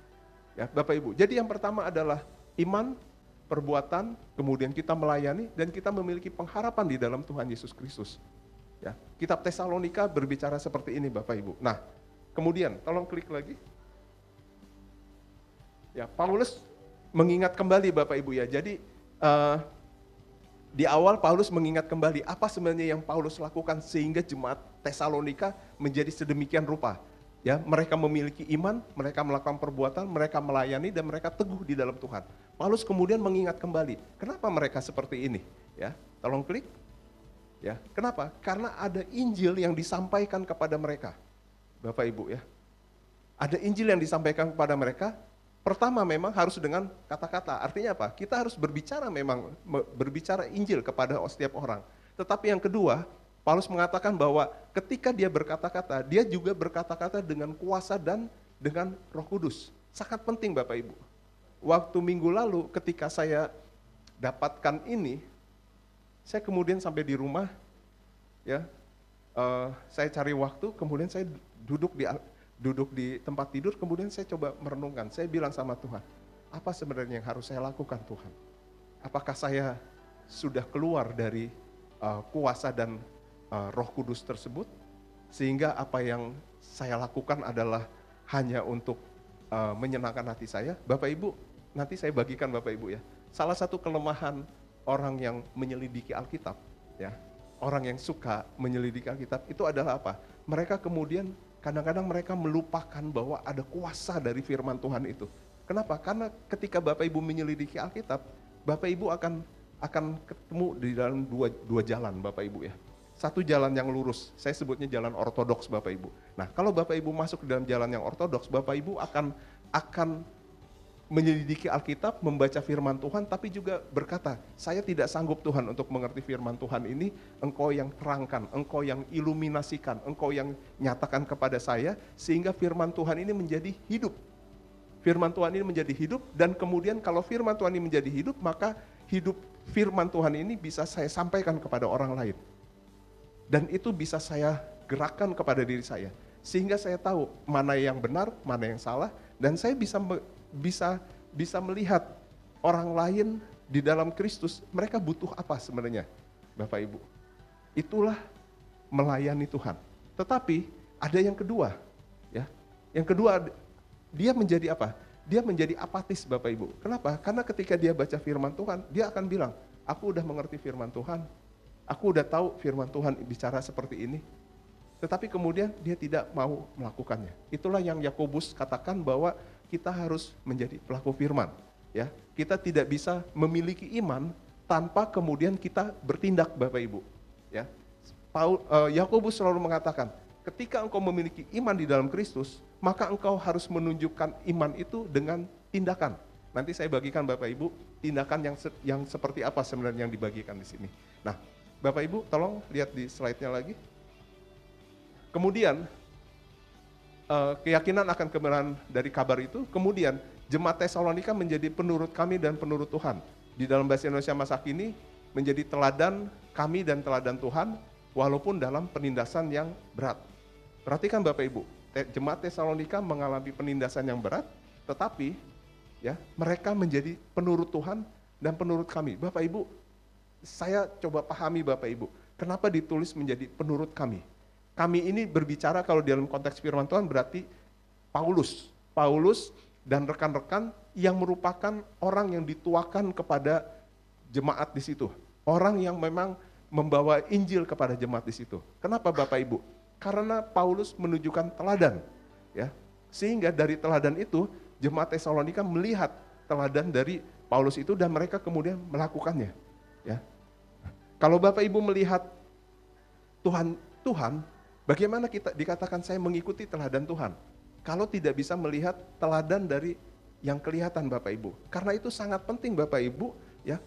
B: Ya, Bapak Ibu. Jadi yang pertama adalah iman, perbuatan, kemudian kita melayani dan kita memiliki pengharapan di dalam Tuhan Yesus Kristus. Ya, Kitab Tesalonika berbicara seperti ini Bapak Ibu. Nah, kemudian tolong klik lagi. Ya, Paulus mengingat kembali Bapak Ibu ya. Jadi di awal Paulus mengingat kembali apa sebenarnya yang Paulus lakukan sehingga jemaat Tesalonika menjadi sedemikian rupa. Ya, mereka memiliki iman, mereka melakukan perbuatan, mereka melayani dan mereka teguh di dalam Tuhan. Paulus kemudian mengingat kembali, kenapa mereka seperti ini? Ya, tolong klik. Ya, kenapa? Karena ada Injil yang disampaikan kepada mereka. Bapak Ibu ya. Ada Injil yang disampaikan kepada mereka. Pertama memang harus dengan kata-kata. Artinya apa? Kita harus berbicara memang berbicara Injil kepada setiap orang. Tetapi yang kedua, Paulus mengatakan bahwa ketika dia berkata-kata, dia juga berkata-kata dengan kuasa dan dengan Roh Kudus. Sangat penting Bapak Ibu. Waktu minggu lalu ketika saya dapatkan ini, saya kemudian sampai di rumah, ya, saya cari waktu, kemudian saya duduk di tempat tidur, kemudian saya coba merenungkan. Saya bilang sama Tuhan, apa sebenarnya yang harus saya lakukan Tuhan? Apakah saya sudah keluar dari kuasa dan Roh Kudus tersebut, sehingga apa yang saya lakukan adalah hanya untuk menyenangkan hati saya? Bapak Ibu, nanti saya bagikan Bapak Ibu ya. Salah satu kelemahan orang yang menyelidiki Alkitab, ya, orang yang suka menyelidiki Alkitab itu adalah apa? Mereka kemudian kadang-kadang mereka melupakan bahwa ada kuasa dari firman Tuhan itu. Kenapa? Karena ketika Bapak Ibu menyelidiki Alkitab, Bapak Ibu akan ketemu di dalam dua jalan Bapak Ibu ya. Satu jalan yang lurus, saya sebutnya jalan ortodoks Bapak Ibu. Nah, kalau Bapak Ibu masuk ke dalam jalan yang ortodoks, Bapak Ibu akan menyelidiki Alkitab, membaca firman Tuhan, tapi juga berkata, saya tidak sanggup Tuhan untuk mengerti firman Tuhan ini, Engkau yang terangkan, Engkau yang iluminasikan, Engkau yang nyatakan kepada saya, sehingga firman Tuhan ini menjadi hidup. Firman Tuhan ini menjadi hidup, dan kemudian kalau firman Tuhan ini menjadi hidup, maka hidup firman Tuhan ini bisa saya sampaikan kepada orang lain. Dan itu bisa saya gerakkan kepada diri saya. Sehingga saya tahu mana yang benar, mana yang salah, dan saya bisa melihat orang lain di dalam Kristus, mereka butuh apa sebenarnya, Bapak Ibu. Itulah melayani Tuhan. Tetapi ada yang kedua, ya. Yang kedua, dia menjadi apa? Dia menjadi apatis Bapak Ibu. Kenapa? Karena ketika dia baca firman Tuhan, dia akan bilang, aku udah mengerti firman Tuhan, aku udah tahu firman Tuhan bicara seperti ini, tetapi kemudian dia tidak mau melakukannya. Itulah yang Yakobus katakan bahwa kita harus menjadi pelaku firman. Ya, kita tidak bisa memiliki iman tanpa kemudian kita bertindak Bapak Ibu. Ya, Yakobus selalu mengatakan, ketika engkau memiliki iman di dalam Kristus, maka engkau harus menunjukkan iman itu dengan tindakan. Nanti saya bagikan Bapak Ibu tindakan yang seperti apa sebenarnya yang dibagikan di sini. Nah, Bapak Ibu tolong lihat di slide-nya lagi. Kemudian keyakinan akan kebenaran dari kabar itu, kemudian jemaat Tesalonika menjadi penurut kami dan penurut Tuhan. Di dalam bahasa Indonesia masa kini menjadi teladan kami dan teladan Tuhan, walaupun dalam penindasan yang berat. Perhatikan Bapak Ibu, jemaat Tesalonika mengalami penindasan yang berat, tetapi ya mereka menjadi penurut Tuhan dan penurut kami. Bapak Ibu, saya coba pahami Bapak Ibu, kenapa ditulis menjadi penurut kami? Kami ini berbicara kalau dalam konteks firman Tuhan berarti Paulus dan rekan-rekan yang merupakan orang yang dituakan kepada jemaat di situ. Orang yang memang membawa Injil kepada jemaat di situ. Kenapa Bapak Ibu? Karena Paulus menunjukkan teladan. Ya. Sehingga dari teladan itu jemaat Tesalonika melihat teladan dari Paulus itu dan mereka kemudian melakukannya. Ya. Kalau Bapak Ibu melihat Tuhan, bagaimana kita dikatakan saya mengikuti teladan Tuhan? kalau tidak bisa melihat teladan dari yang kelihatan Bapak Ibu. Karena itu sangat penting Bapak Ibu ya,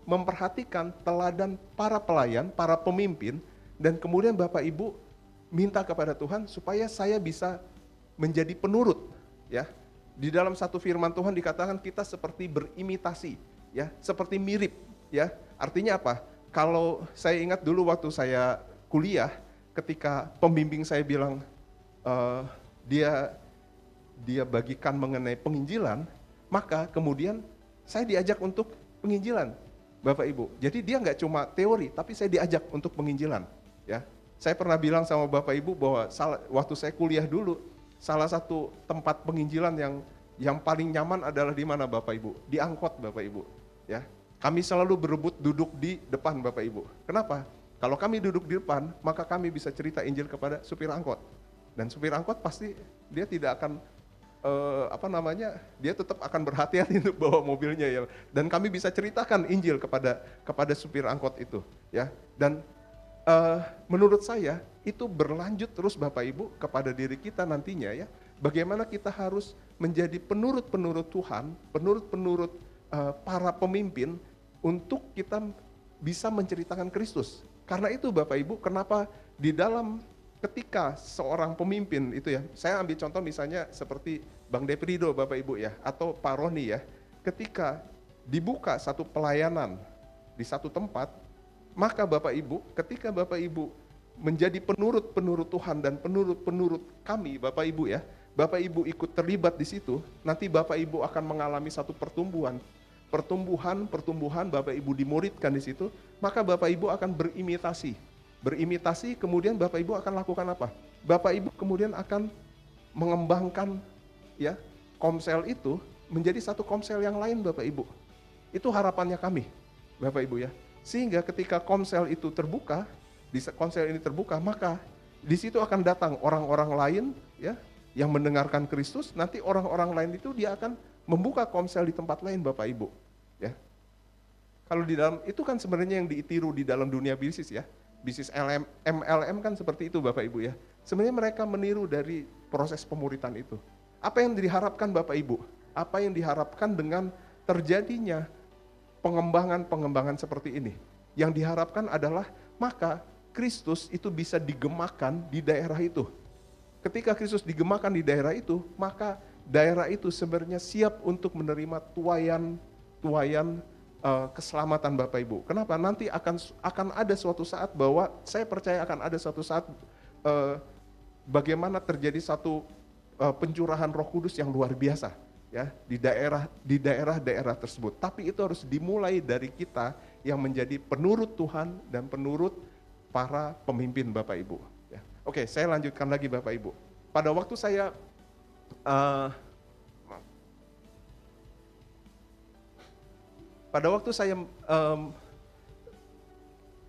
B: memperhatikan teladan para pelayan, para pemimpin, dan kemudian Bapak Ibu minta kepada Tuhan supaya saya bisa menjadi penurut ya. Di dalam satu firman Tuhan dikatakan kita seperti berimitasi ya, seperti mirip ya. Artinya apa? Kalau saya ingat dulu waktu saya kuliah, ketika pembimbing saya bilang dia bagikan mengenai penginjilan, maka kemudian saya diajak untuk penginjilan, Bapak Ibu. Jadi dia nggak cuma teori, tapi saya diajak untuk penginjilan. Ya, saya pernah bilang sama Bapak Ibu bahwa waktu saya kuliah dulu, salah satu tempat penginjilan yang paling nyaman adalah di mana Bapak Ibu? Di angkot Bapak Ibu. Ya, kami selalu berebut duduk di depan Bapak Ibu. Kenapa? Kalau kami duduk di depan, maka kami bisa cerita Injil kepada supir angkot. Dan supir angkot pasti dia tidak akan dia tetap akan berhati-hati untuk bawa mobilnya ya. Dan kami bisa ceritakan Injil kepada supir angkot itu ya. Dan menurut saya itu berlanjut terus Bapak Ibu kepada diri kita nantinya ya. Bagaimana kita harus menjadi penurut-penurut Tuhan, penurut-penurut para pemimpin untuk kita bisa menceritakan Kristus. Karena itu Bapak Ibu, kenapa di dalam ketika seorang pemimpin itu ya, saya ambil contoh misalnya seperti Bang Deprido Bapak Ibu ya, atau Pak Roni ya, ketika dibuka satu pelayanan di satu tempat, maka Bapak Ibu, ketika Bapak Ibu menjadi penurut-penurut Tuhan dan penurut-penurut kami Bapak Ibu ya, Bapak Ibu ikut terlibat di situ, nanti Bapak Ibu akan mengalami satu pertumbuhan Bapak Ibu dimuridkan di situ, maka Bapak Ibu akan berimitasi, kemudian Bapak Ibu akan lakukan apa? Bapak Ibu kemudian akan mengembangkan ya komsel itu menjadi satu komsel yang lain Bapak Ibu. Itu harapannya kami Bapak Ibu ya. Sehingga ketika komsel itu terbuka, komsel ini terbuka, maka di situ akan datang orang-orang lain ya yang mendengarkan Kristus, nanti orang-orang lain itu dia akan membuka komsel di tempat lain Bapak Ibu ya. Kalau di dalam itu kan sebenarnya yang ditiru di dalam dunia bisnis ya. Bisnis MLM kan seperti itu Bapak Ibu ya. Sebenarnya mereka meniru dari proses pemuritan itu. Apa yang diharapkan Bapak Ibu? Apa yang diharapkan dengan terjadinya pengembangan seperti ini? Yang diharapkan adalah maka Kristus itu bisa digemakan di daerah itu. Ketika Kristus digemakan di daerah itu, maka daerah itu sebenarnya siap untuk menerima tuayan keselamatan Bapak Ibu. Kenapa? Nanti akan ada suatu saat bahwa saya percaya akan ada suatu saat bagaimana terjadi satu pencurahan Roh Kudus yang luar biasa ya di daerah-daerah tersebut. Tapi itu harus dimulai dari kita yang menjadi penurut Tuhan dan penurut para pemimpin Bapak Ibu. Ya. Oke, saya lanjutkan lagi Bapak Ibu. Pada waktu saya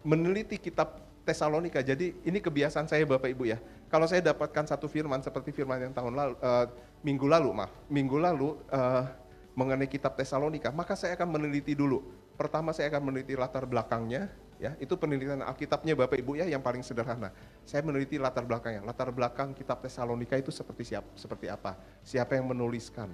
B: meneliti kitab Tesalonika, jadi ini kebiasaan saya Bapak Ibu ya. Kalau saya dapatkan satu firman seperti firman yang minggu lalu mengenai kitab Tesalonika, maka saya akan meneliti dulu. Pertama saya akan meneliti latar belakangnya, ya itu penelitian Alkitabnya Bapak Ibu ya yang paling sederhana. Saya meneliti latar belakangnya, latar belakang kitab Tesalonika itu seperti apa, siapa yang menuliskan,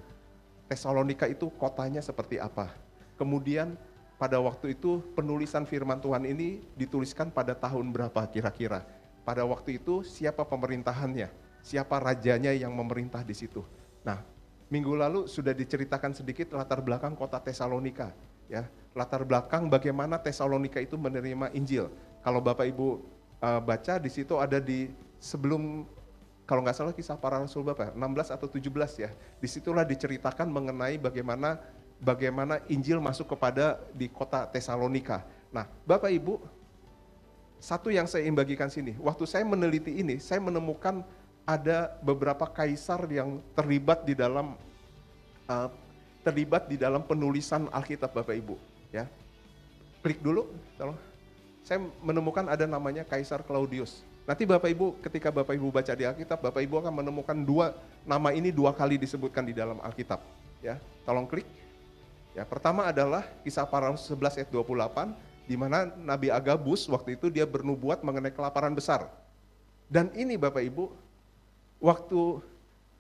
B: Tesalonika itu kotanya seperti apa. Kemudian pada waktu itu penulisan firman Tuhan ini dituliskan pada tahun berapa kira-kira. Pada waktu itu siapa pemerintahannya, siapa rajanya yang memerintah di situ. Nah, minggu lalu sudah diceritakan sedikit latar belakang kota Tesalonika. Ya, latar belakang bagaimana Tesalonika itu menerima Injil. Kalau Bapak Ibu baca di situ ada di sebelum, kalau nggak salah Kisah Para Rasul Bapak, 16 atau 17 ya. Disitulah diceritakan mengenai bagaimana Injil masuk kepada di kota Tesalonika. Nah, Bapak Ibu, satu yang saya ingin bagikan sini, waktu saya meneliti ini, saya menemukan ada beberapa kaisar yang terlibat di dalam penulisan Alkitab Bapak Ibu. Ya, klik dulu, tolong. Saya menemukan ada namanya Kaisar Claudius. Nanti Bapak Ibu, ketika Bapak Ibu baca di Alkitab, Bapak Ibu akan menemukan nama ini dua kali disebutkan di dalam Alkitab. Ya, tolong klik. Ya, pertama adalah Kisah Para Rasul 11 ayat 28, di mana Nabi Agabus waktu itu dia bernubuat mengenai kelaparan besar. Dan ini Bapak Ibu, waktu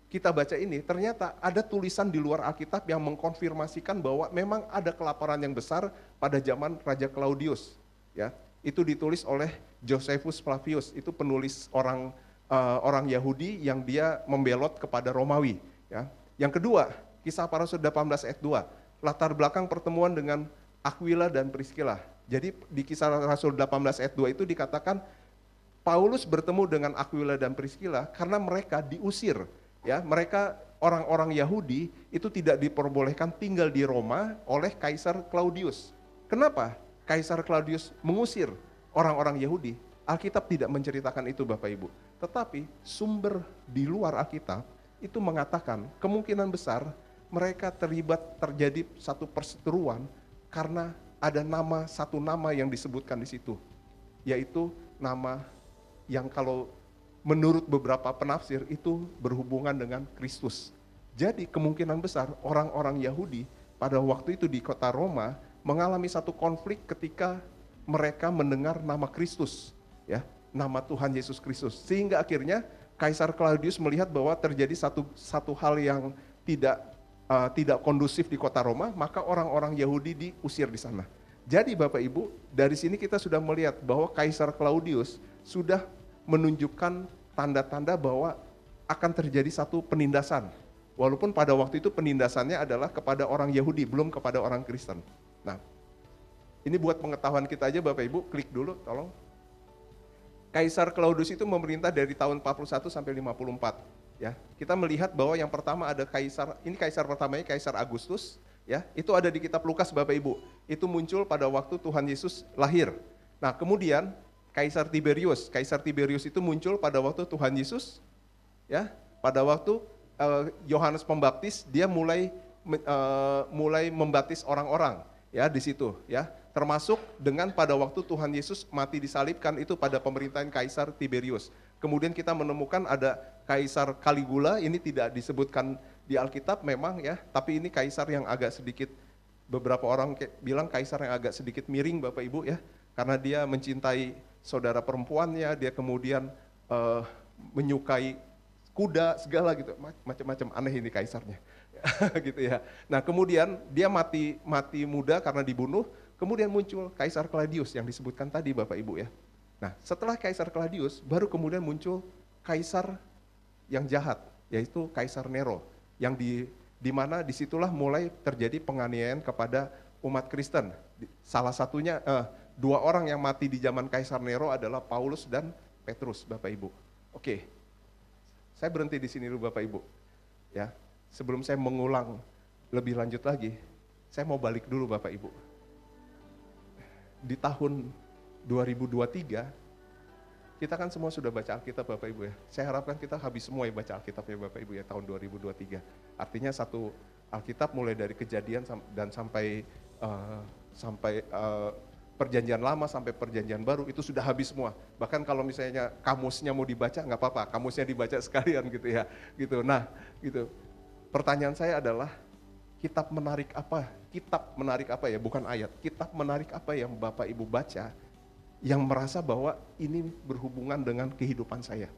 B: kita baca ini, ternyata ada tulisan di luar Alkitab yang mengkonfirmasikan bahwa memang ada kelaparan yang besar pada zaman Raja Claudius. Ya, itu ditulis oleh Josephus Flavius, itu penulis orang Yahudi yang dia membelot kepada Romawi. Ya. Yang kedua, Kisah Para Rasul 18 ayat 2, latar belakang pertemuan dengan Aquila dan Priscilla. Jadi di Kisah Rasul 18 ayat 2 itu dikatakan Paulus bertemu dengan Aquila dan Priscilla karena mereka diusir. Ya, mereka orang-orang Yahudi itu tidak diperbolehkan tinggal di Roma oleh Kaisar Claudius. Kenapa Kaisar Claudius mengusir orang-orang Yahudi? Alkitab tidak menceritakan itu Bapak Ibu. Tetapi sumber di luar Alkitab itu mengatakan kemungkinan besar mereka terjadi satu perseteruan karena ada satu nama yang disebutkan di situ. Yaitu nama yang kalau menurut beberapa penafsir itu berhubungan dengan Kristus. Jadi kemungkinan besar orang-orang Yahudi pada waktu itu di kota Roma mengalami satu konflik ketika mereka mendengar nama Kristus, ya, nama Tuhan Yesus Kristus. Sehingga akhirnya Kaisar Claudius melihat bahwa terjadi satu hal yang tidak kondusif di kota Roma, maka orang-orang Yahudi diusir di sana. Jadi Bapak Ibu, dari sini kita sudah melihat bahwa Kaisar Claudius sudah menunjukkan tanda-tanda bahwa akan terjadi satu penindasan. Walaupun pada waktu itu penindasannya adalah kepada orang Yahudi, belum kepada orang Kristen. Nah, ini buat pengetahuan kita aja Bapak Ibu, klik dulu tolong. Kaisar Claudius itu memerintah dari tahun 41 sampai 54. Ya, kita melihat bahwa yang pertama ada kaisar pertamanya Kaisar Agustus, ya, itu ada di kitab Lukas Bapak Ibu. Itu muncul pada waktu Tuhan Yesus lahir. Nah, kemudian Kaisar Tiberius itu muncul pada waktu Tuhan Yesus, ya, pada waktu Yohanes Pembaptis dia mulai membaptis orang-orang, ya, di situ, ya, termasuk dengan pada waktu Tuhan Yesus mati disalibkan itu pada pemerintahan Kaisar Tiberius. Kemudian kita menemukan ada Kaisar Caligula, ini tidak disebutkan di Alkitab memang, ya, tapi ini kaisar yang agak sedikit, beberapa orang bilang kaisar yang agak sedikit miring Bapak Ibu, ya, karena dia mencintai saudara perempuannya, dia kemudian menyukai kuda segala gitu, macam-macam aneh ini kaisarnya, gitu ya. Nah kemudian dia mati muda karena dibunuh, kemudian muncul Kaisar Claudius yang disebutkan tadi Bapak Ibu, ya. Nah setelah Kaisar Claudius baru kemudian muncul kaisar yang jahat, yaitu Kaisar Nero, yang di mana disitulah mulai terjadi penganiayaan kepada umat Kristen. Salah satunya 2 orang yang mati di zaman Kaisar Nero adalah Paulus dan Petrus, Bapak Ibu. Oke, saya berhenti di sini dulu Bapak Ibu. Ya, sebelum saya mengulang lebih lanjut lagi, saya mau balik dulu Bapak Ibu. Di tahun 2023, kita kan semua sudah baca Alkitab Bapak Ibu, ya. Saya harapkan kita habis semua ya baca Alkitab ya Bapak Ibu ya tahun 2023. Artinya satu Alkitab mulai dari Kejadian dan sampai Perjanjian Lama sampai Perjanjian Baru itu sudah habis semua. Bahkan kalau misalnya kamusnya mau dibaca nggak apa-apa, kamusnya dibaca sekalian gitu ya. Gitu. Nah, gitu. Pertanyaan saya adalah kitab menarik apa? Kitab menarik apa ya? Bukan ayat. Kitab menarik apa yang Bapak Ibu baca yang merasa bahwa ini berhubungan dengan kehidupan saya.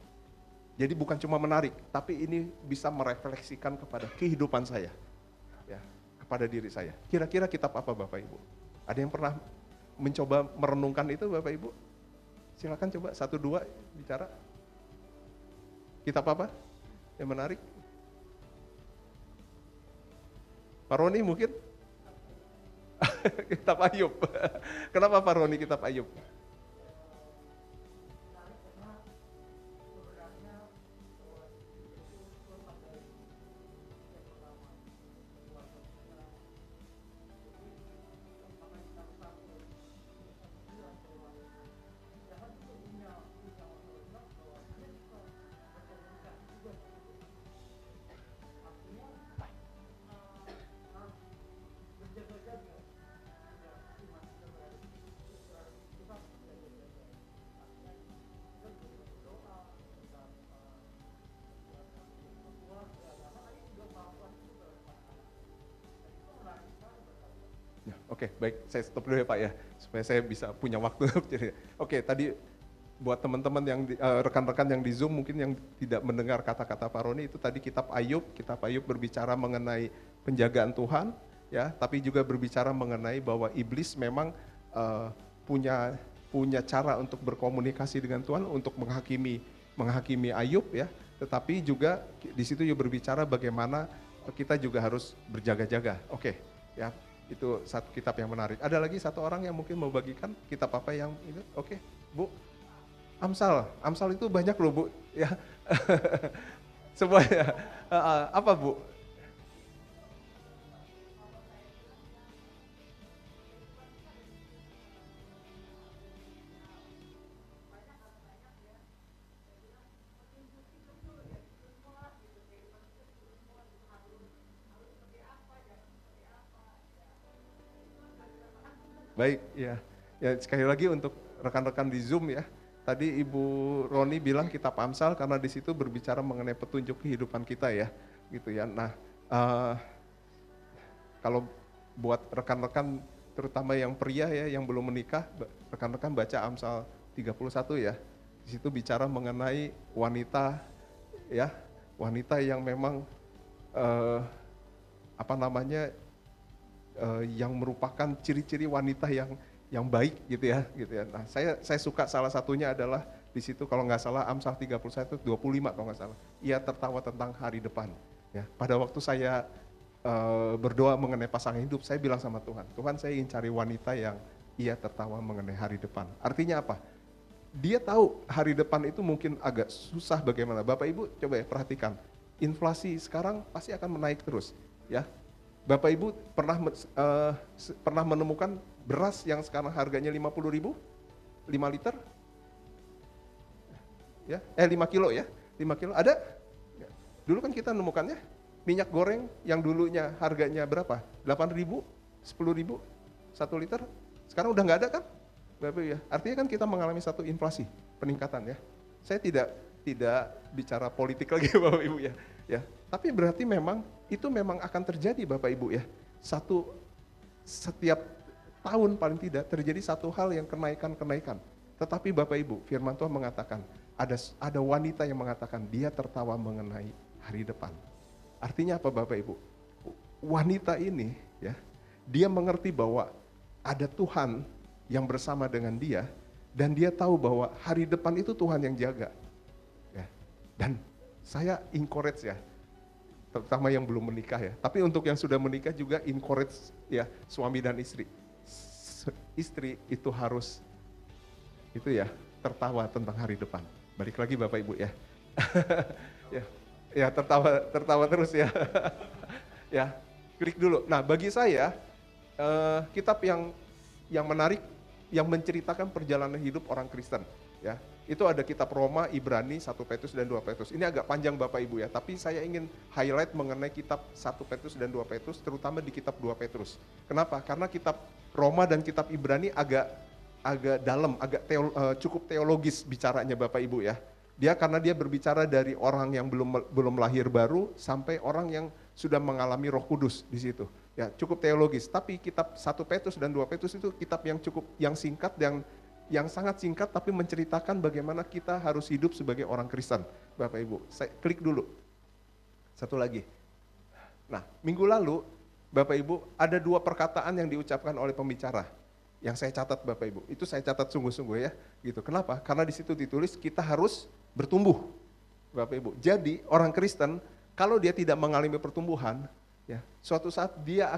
B: Jadi bukan cuma menarik, tapi ini bisa merefleksikan kepada kehidupan saya. Ya, kepada diri saya. Kira-kira kitab apa Bapak Ibu? Ada yang pernah mencoba merenungkan itu Bapak Ibu? Silakan coba 1-2 bicara. Kitab apa yang menarik? Pak Roni mungkin? Kitab Ayub. Kenapa Pak Roni kitab Ayub? Oke, baik, saya stop dulu ya Pak ya, supaya saya bisa punya waktu. Oke, tadi buat teman-teman yang rekan-rekan yang di Zoom mungkin yang tidak mendengar kata-kata Pak Roni, itu tadi kitab Ayub berbicara mengenai penjagaan Tuhan, ya, tapi juga berbicara mengenai bahwa iblis memang punya cara untuk berkomunikasi dengan Tuhan untuk menghakimi Ayub, ya. Tetapi juga di situ juga berbicara bagaimana kita juga harus berjaga-jaga. Oke, ya. Itu satu kitab yang menarik. Ada lagi satu orang yang mungkin mau bagikan kitab apa yang itu? Oke, Bu. Amsal itu banyak loh, Bu, ya. Semuanya. Apa, Bu? Baik, ya. Ya, sekali lagi untuk rekan-rekan di Zoom, ya. Tadi Ibu Roni bilang kitab Amsal karena di situ berbicara mengenai petunjuk kehidupan kita, ya, gitu ya. Nah, kalau buat rekan-rekan terutama yang pria, ya, yang belum menikah, rekan-rekan baca Amsal 31, ya. Di situ bicara mengenai wanita, ya, wanita yang memang yang merupakan ciri-ciri wanita yang baik, gitu ya. Nah, saya suka salah satunya adalah di situ kalau nggak salah Amsal 31 25 kalau nggak salah. Ia tertawa tentang hari depan. Ya, pada waktu saya berdoa mengenai pasangan hidup, saya bilang sama Tuhan, saya ingin cari wanita yang ia tertawa mengenai hari depan. Artinya apa? Dia tahu hari depan itu mungkin agak susah bagaimana. Bapak Ibu coba ya perhatikan, inflasi sekarang pasti akan menaik terus, ya. Bapak Ibu pernah menemukan beras yang sekarang harganya 50.000, 5 liter? Ya, 5 kilo, ya, 5 kilo, ada? Dulu kan kita menemukannya, minyak goreng yang dulunya harganya berapa? 8.000, 10.000, 1 liter, sekarang udah nggak ada kan? Bapak Ibu, ya, artinya kan kita mengalami satu inflasi, peningkatan, ya. Saya tidak bicara politik lagi Bapak Ibu, ya. Tapi berarti itu memang akan terjadi Bapak Ibu, ya. Setiap tahun paling tidak terjadi satu hal yang kenaikan. Tetapi Bapak Ibu, firman Tuhan mengatakan ada wanita yang mengatakan dia tertawa mengenai hari depan. Artinya apa Bapak Ibu? Wanita ini, ya, dia mengerti bahwa ada Tuhan yang bersama dengan dia dan dia tahu bahwa hari depan itu Tuhan yang jaga. Ya. Dan saya encourage, ya, terutama yang belum menikah, ya. Tapi untuk yang sudah menikah juga encourage, ya, suami dan istri. Istri itu harus tertawa tentang hari depan. Balik lagi Bapak Ibu, ya. Ya, tertawa terus, ya. Ya, klik dulu. Nah, bagi saya kitab yang menarik yang menceritakan perjalanan hidup orang Kristen, ya. Itu ada kitab Roma, Ibrani, 1 Petrus dan 2 Petrus. Ini agak panjang Bapak Ibu, ya, tapi saya ingin highlight mengenai kitab 1 Petrus dan 2 Petrus, terutama di kitab 2 Petrus. Kenapa? Karena kitab Roma dan kitab Ibrani agak dalam, cukup teologis bicaranya Bapak Ibu, ya. Karena dia berbicara dari orang yang belum lahir baru sampai orang yang sudah mengalami Roh Kudus di situ. Ya, cukup teologis. Tapi kitab 1 Petrus dan 2 Petrus itu kitab yang singkat yang sangat singkat tapi menceritakan bagaimana kita harus hidup sebagai orang Kristen. Bapak Ibu, saya klik dulu. Satu lagi. Nah, minggu lalu Bapak Ibu ada 2 perkataan yang diucapkan oleh pembicara yang saya catat Bapak Ibu. Itu saya catat sungguh-sungguh, ya, gitu. Kenapa? Karena di situ ditulis kita harus bertumbuh. Bapak Ibu. Jadi orang Kristen kalau dia tidak mengalami pertumbuhan, ya, suatu saat dia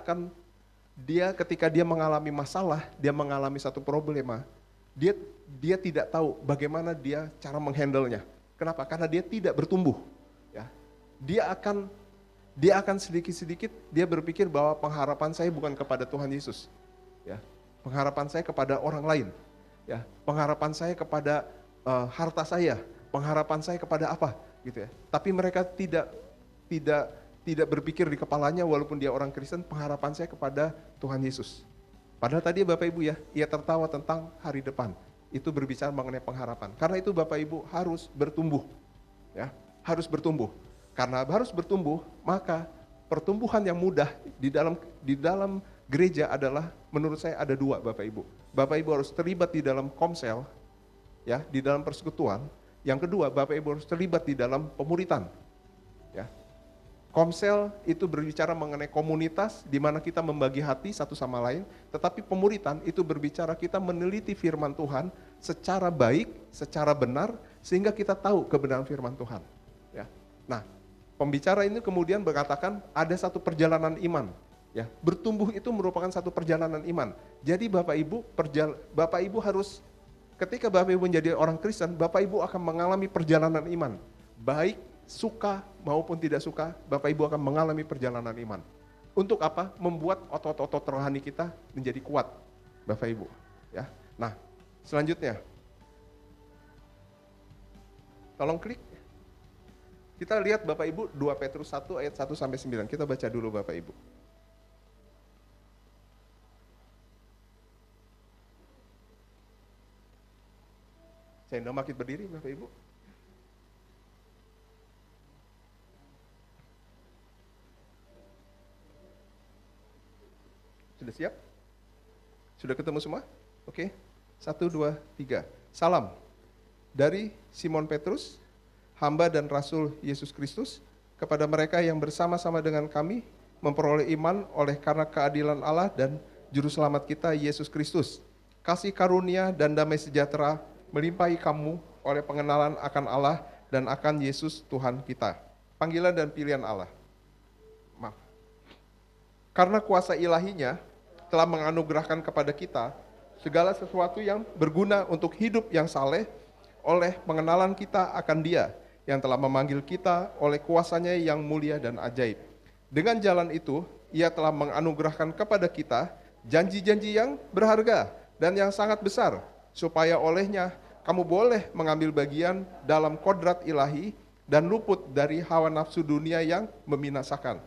B: ketika dia mengalami masalah, dia mengalami satu problema, dia tidak tahu bagaimana dia cara menghandle-nya. Kenapa? Karena dia tidak bertumbuh. Ya. Dia akan sedikit-sedikit dia berpikir bahwa pengharapan saya bukan kepada Tuhan Yesus. Ya. Pengharapan saya kepada orang lain. Ya. Pengharapan saya kepada harta saya. Pengharapan saya kepada apa? Gitu, ya. Tapi mereka tidak berpikir di kepalanya walaupun dia orang Kristen, pengharapan saya kepada Tuhan Yesus. Padahal tadi Bapak Ibu, ya, ia tertawa tentang hari depan. Itu berbicara mengenai pengharapan. Karena itu Bapak Ibu harus bertumbuh. Ya, harus bertumbuh. Karena harus bertumbuh, maka pertumbuhan yang mudah di dalam gereja adalah menurut saya ada 2 Bapak Ibu. Bapak Ibu harus terlibat di dalam komsel, ya, di dalam persekutuan. Yang kedua, Bapak Ibu harus terlibat di dalam pemuritan. Ya. Komsel itu berbicara mengenai komunitas di mana kita membagi hati satu sama lain, tetapi pemuritan itu berbicara kita meneliti firman Tuhan secara baik, secara benar, sehingga kita tahu kebenaran firman Tuhan. Ya. Nah, pembicara ini kemudian berkatakan ada satu perjalanan iman. Ya, bertumbuh itu merupakan satu perjalanan iman. Jadi Bapak Ibu harus, ketika Bapak Ibu menjadi orang Kristen, Bapak Ibu akan mengalami perjalanan iman. Baik suka maupun tidak suka, Bapak Ibu akan mengalami perjalanan iman. Untuk apa? Membuat otot-otot rohani kita menjadi kuat, Bapak Ibu. Ya. Nah, selanjutnya, tolong klik. Kita lihat Bapak Ibu 2 Petrus 1 ayat 1-9. Kita baca dulu Bapak Ibu. Saya undang makin berdiri Bapak Ibu. Sudah siap? Sudah ketemu semua? Oke. 1, 2, 3. Salam dari Simon Petrus, hamba dan rasul Yesus Kristus, kepada mereka yang bersama-sama dengan kami memperoleh iman oleh karena keadilan Allah dan Juru Selamat kita Yesus Kristus. Kasih karunia dan damai sejahtera melimpahi kamu oleh pengenalan akan Allah dan akan Yesus Tuhan kita. Panggilan dan pilihan Allah. Maaf. Karena kuasa ilahinya telah menganugerahkan kepada kita segala sesuatu yang berguna untuk hidup yang saleh oleh pengenalan kita akan Dia yang telah memanggil kita oleh kuasanya yang mulia dan ajaib. Dengan jalan itu, Ia telah menganugerahkan kepada kita janji-janji yang berharga dan yang sangat besar, supaya olehnya kamu boleh mengambil bagian dalam kodrat ilahi dan luput dari hawa nafsu dunia yang membinasakan.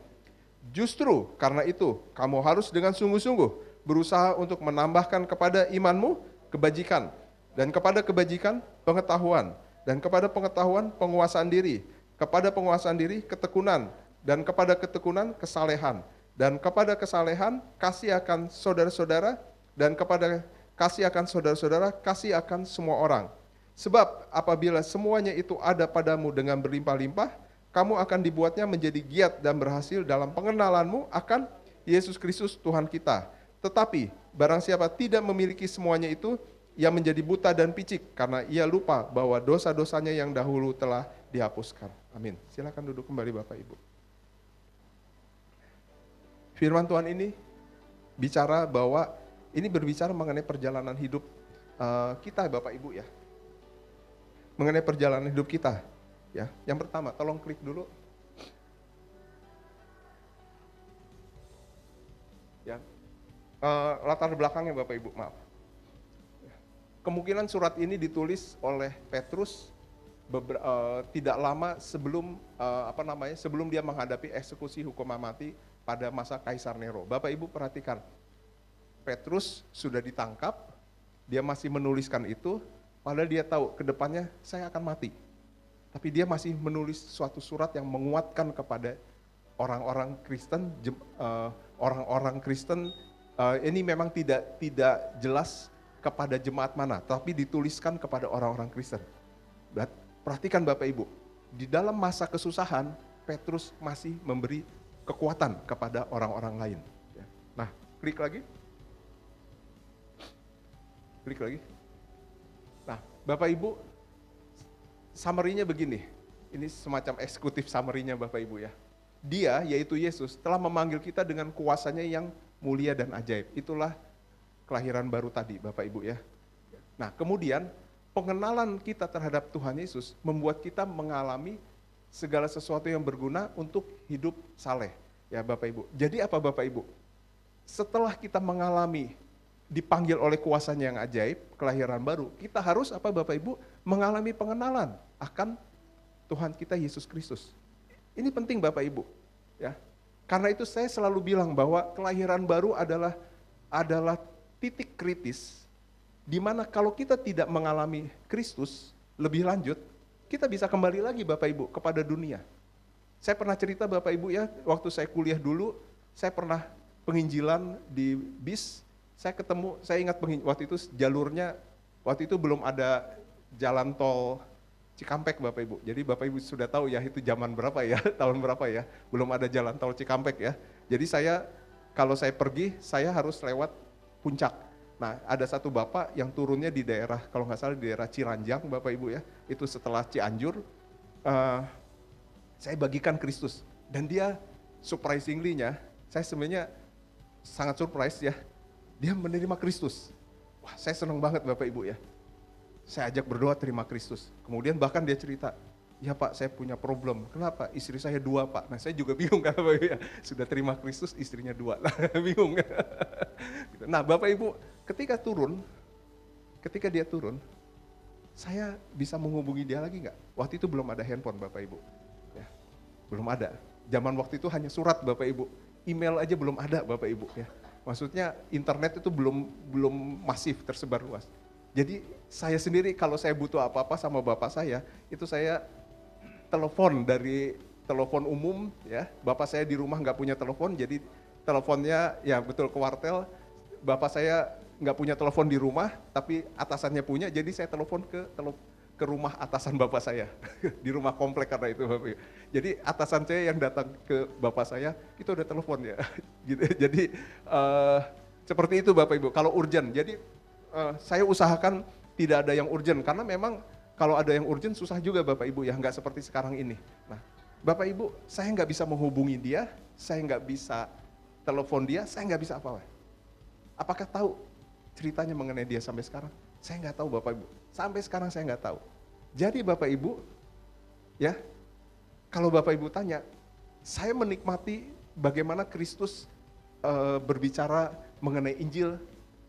B: Justru karena itu, kamu harus dengan sungguh-sungguh berusaha untuk menambahkan kepada imanmu kebajikan, dan kepada kebajikan pengetahuan, dan kepada pengetahuan penguasaan diri, kepada penguasaan diri ketekunan, dan kepada ketekunan kesalehan, dan kepada kesalehan kasih akan saudara-saudara, dan kepada kasih akan saudara-saudara, kasih akan semua orang. Sebab apabila semuanya itu ada padamu dengan berlimpah-limpah, kamu akan dibuatnya menjadi giat dan berhasil dalam pengenalanmu akan Yesus Kristus Tuhan kita. Tetapi barang siapa tidak memiliki semuanya itu, ia menjadi buta dan picik karena ia lupa bahwa dosa-dosanya yang dahulu telah dihapuskan. Amin. Silakan duduk kembali Bapak Ibu. Firman Tuhan ini bicara bahwa ini berbicara mengenai perjalanan hidup kita Bapak Ibu ya. Mengenai perjalanan hidup kita. Ya. Yang pertama, tolong klik dulu. Ya. Latar belakangnya Bapak Ibu, maaf. Kemungkinan surat ini ditulis oleh Petrus tidak lama sebelum sebelum dia menghadapi eksekusi hukuman mati pada masa Kaisar Nero. Bapak Ibu perhatikan, Petrus sudah ditangkap, dia masih menuliskan itu, padahal dia tahu ke depannya saya akan mati. Tapi dia masih menulis suatu surat yang menguatkan kepada orang-orang Kristen, ini memang tidak jelas kepada jemaat mana, tapi dituliskan kepada orang-orang Kristen. Perhatikan Bapak Ibu, di dalam masa kesusahan, Petrus masih memberi kekuatan kepada orang-orang lain. Nah, klik lagi. Klik lagi. Nah, Bapak Ibu, summary-nya begini. Ini semacam eksekutif summary-nya Bapak Ibu ya. Dia, yaitu Yesus, telah memanggil kita dengan kuasanya yang mulia dan ajaib. Itulah kelahiran baru tadi Bapak Ibu ya. Nah, kemudian pengenalan kita terhadap Tuhan Yesus membuat kita mengalami segala sesuatu yang berguna untuk hidup saleh. Ya Bapak Ibu. Jadi apa Bapak Ibu? Setelah kita mengalami dipanggil oleh kuasanya yang ajaib, kelahiran baru, kita harus apa Bapak Ibu? Mengalami pengenalan akan Tuhan kita Yesus Kristus. Ini penting Bapak Ibu, ya. Karena itu saya selalu bilang bahwa kelahiran baru adalah titik kritis di mana kalau kita tidak mengalami Kristus lebih lanjut, kita bisa kembali lagi Bapak Ibu kepada dunia. Saya pernah cerita Bapak Ibu ya, waktu saya kuliah dulu, saya pernah penginjilan di bis. Saya ingat waktu itu jalurnya, waktu itu belum ada jalan tol Cikampek Bapak Ibu. Jadi Bapak Ibu sudah tahu ya itu zaman berapa ya, tahun berapa ya, belum ada jalan tol Cikampek ya. Jadi kalau saya pergi, saya harus lewat Puncak. Nah, ada satu bapak yang turunnya di daerah, kalau nggak salah di daerah Ciranjang Bapak Ibu ya, itu setelah Cianjur, saya bagikan Kristus. Dan dia surprisingly-nya, saya sebenarnya sangat surprise ya, dia menerima Kristus. Wah, saya senang banget Bapak Ibu ya. Saya ajak berdoa terima Kristus. Kemudian bahkan dia cerita, ya Pak saya punya problem. Kenapa? Istri saya 2 Pak. Nah saya juga bingung kan Bapak Ibu ya. Sudah terima Kristus istrinya 2. Bingung. Nah Bapak Ibu ketika dia turun, saya bisa menghubungi dia lagi nggak? Waktu itu belum ada handphone Bapak Ibu. Ya, belum ada. Zaman waktu itu hanya surat Bapak Ibu. Email aja belum ada Bapak Ibu ya. Maksudnya internet itu belum masif tersebar luas. Jadi saya sendiri kalau saya butuh apa-apa sama bapak saya, itu saya telepon dari telepon umum ya. Bapak saya di rumah nggak punya telepon, jadi teleponnya ya betul ke wartel. Bapak saya nggak punya telepon di rumah, tapi atasannya punya, jadi saya telepon ke rumah atasan bapak saya di rumah komplek karena itu Bapak. Jadi atasan saya yang datang ke bapak saya itu udah telepon ya. Gitu. Jadi seperti itu Bapak Ibu. Kalau urgent, jadi saya usahakan tidak ada yang urgent karena memang kalau ada yang urgent susah juga Bapak Ibu ya, nggak seperti sekarang ini. Nah Bapak Ibu, saya nggak bisa menghubungi dia, saya nggak bisa telepon dia, saya nggak bisa apa-apa. Apakah tahu ceritanya mengenai dia sampai sekarang? Saya nggak tahu Bapak Ibu, sampai sekarang saya nggak tahu. Jadi Bapak Ibu, ya, kalau Bapak Ibu tanya, saya menikmati bagaimana Kristus berbicara mengenai Injil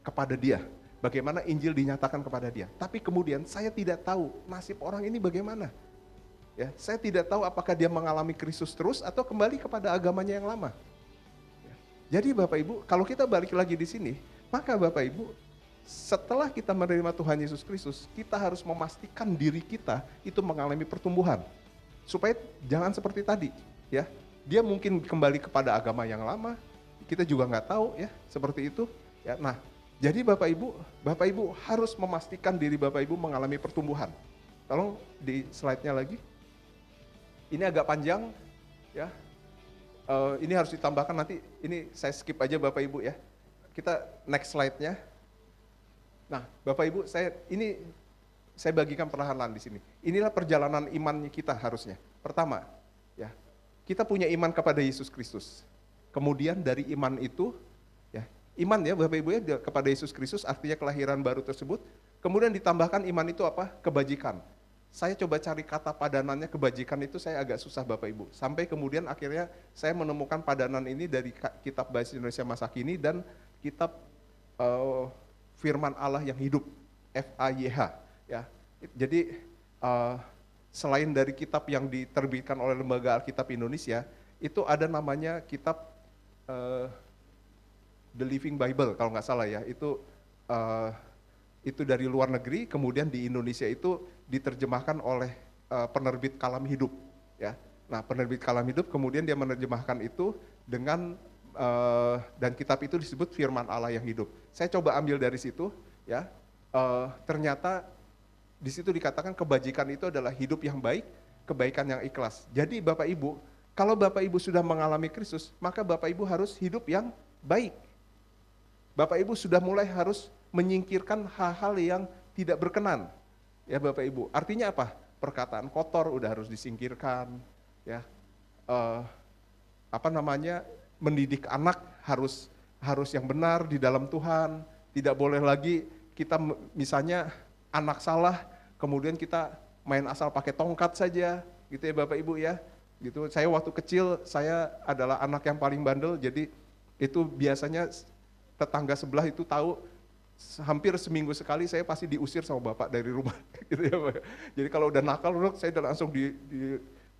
B: kepada dia, bagaimana Injil dinyatakan kepada dia. Tapi kemudian saya tidak tahu nasib orang ini bagaimana. Ya, saya tidak tahu apakah dia mengalami Kristus terus atau kembali kepada agamanya yang lama. Ya. Jadi Bapak Ibu, kalau kita balik lagi di sini, maka Bapak Ibu, setelah kita menerima Tuhan Yesus Kristus, kita harus memastikan diri kita itu mengalami pertumbuhan. Supaya jangan seperti tadi, ya. Dia mungkin kembali kepada agama yang lama, kita juga nggak tahu ya, seperti itu. Ya, nah, jadi Bapak Ibu harus memastikan diri Bapak Ibu mengalami pertumbuhan. Tolong di slide-nya lagi. Ini agak panjang, ya. Ini harus ditambahkan nanti, ini saya skip aja Bapak Ibu ya. Kita next slide-nya. Nah, Bapak Ibu, saya bagikan perlahan-lahan di sini. Inilah perjalanan imannya kita harusnya. Pertama, ya, kita punya iman kepada Yesus Kristus. Kemudian dari iman itu, ya, iman ya Bapak Ibu ya kepada Yesus Kristus artinya kelahiran baru tersebut. Kemudian ditambahkan iman itu apa? Kebajikan. Saya coba cari kata padanannya kebajikan itu saya agak susah Bapak Ibu. Sampai kemudian akhirnya saya menemukan padanan ini dari kitab Bahasa Indonesia Masa Kini dan kitab Firman Allah yang hidup, FAYH. Ya. Jadi selain dari kitab yang diterbitkan oleh Lembaga Alkitab Indonesia, itu ada namanya kitab The Living Bible kalau nggak salah ya. Itu dari luar negeri, kemudian di Indonesia itu diterjemahkan oleh penerbit Kalam Hidup. Ya. Nah penerbit Kalam Hidup kemudian dia menerjemahkan itu dengan dan kitab itu disebut Firman Allah yang hidup. Saya coba ambil dari situ, ya. Ternyata di situ dikatakan kebajikan itu adalah hidup yang baik, kebaikan yang ikhlas. Jadi Bapak Ibu, kalau Bapak Ibu sudah mengalami Kristus, maka Bapak Ibu harus hidup yang baik. Bapak Ibu sudah mulai harus menyingkirkan hal-hal yang tidak berkenan, ya Bapak Ibu. Artinya apa? Perkataan kotor udah harus disingkirkan, ya. Mendidik anak harus yang benar di dalam Tuhan. Tidak boleh lagi kita misalnya anak salah, kemudian kita main asal pakai tongkat saja, gitu ya Bapak Ibu ya. Gitu. Saya waktu kecil saya adalah anak yang paling bandel, jadi itu biasanya tetangga sebelah itu tahu hampir seminggu sekali saya pasti diusir sama bapak dari rumah. Gitu ya Pak. Jadi kalau udah nakal, saya udah langsung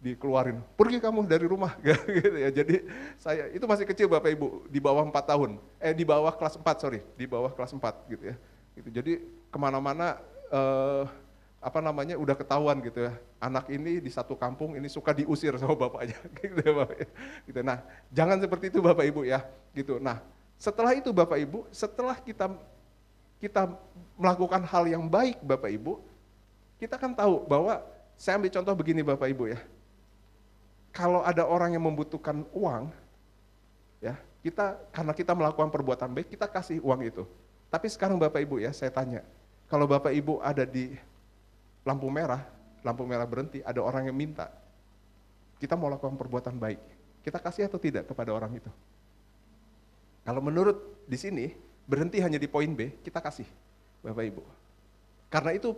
B: dikeluarin, pergi kamu dari rumah, gitu ya. Jadi saya itu masih kecil Bapak Ibu, di bawah 4 tahun, di bawah kelas 4 di bawah kelas 4 gitu ya. Gitu. Jadi kemana-mana udah ketahuan gitu ya. Anak ini di satu kampung ini suka diusir sama bapaknya, gitu ya Bapak. Gitu. Nah jangan seperti itu Bapak Ibu ya. Gitu. Nah setelah itu Bapak Ibu, setelah kita melakukan hal yang baik Bapak Ibu, Kita kan tahu bahwa, saya ambil contoh begini Bapak Ibu ya. Kalau ada orang yang membutuhkan uang, ya karena kita melakukan perbuatan baik, kita kasih uang itu. Tapi sekarang Bapak Ibu ya, saya tanya, kalau Bapak Ibu ada di lampu merah berhenti, ada orang yang minta, kita mau lakukan perbuatan baik, kita kasih atau tidak kepada orang itu? Kalau menurut di sini, berhenti hanya di poin B, kita kasih, Bapak Ibu. Karena itu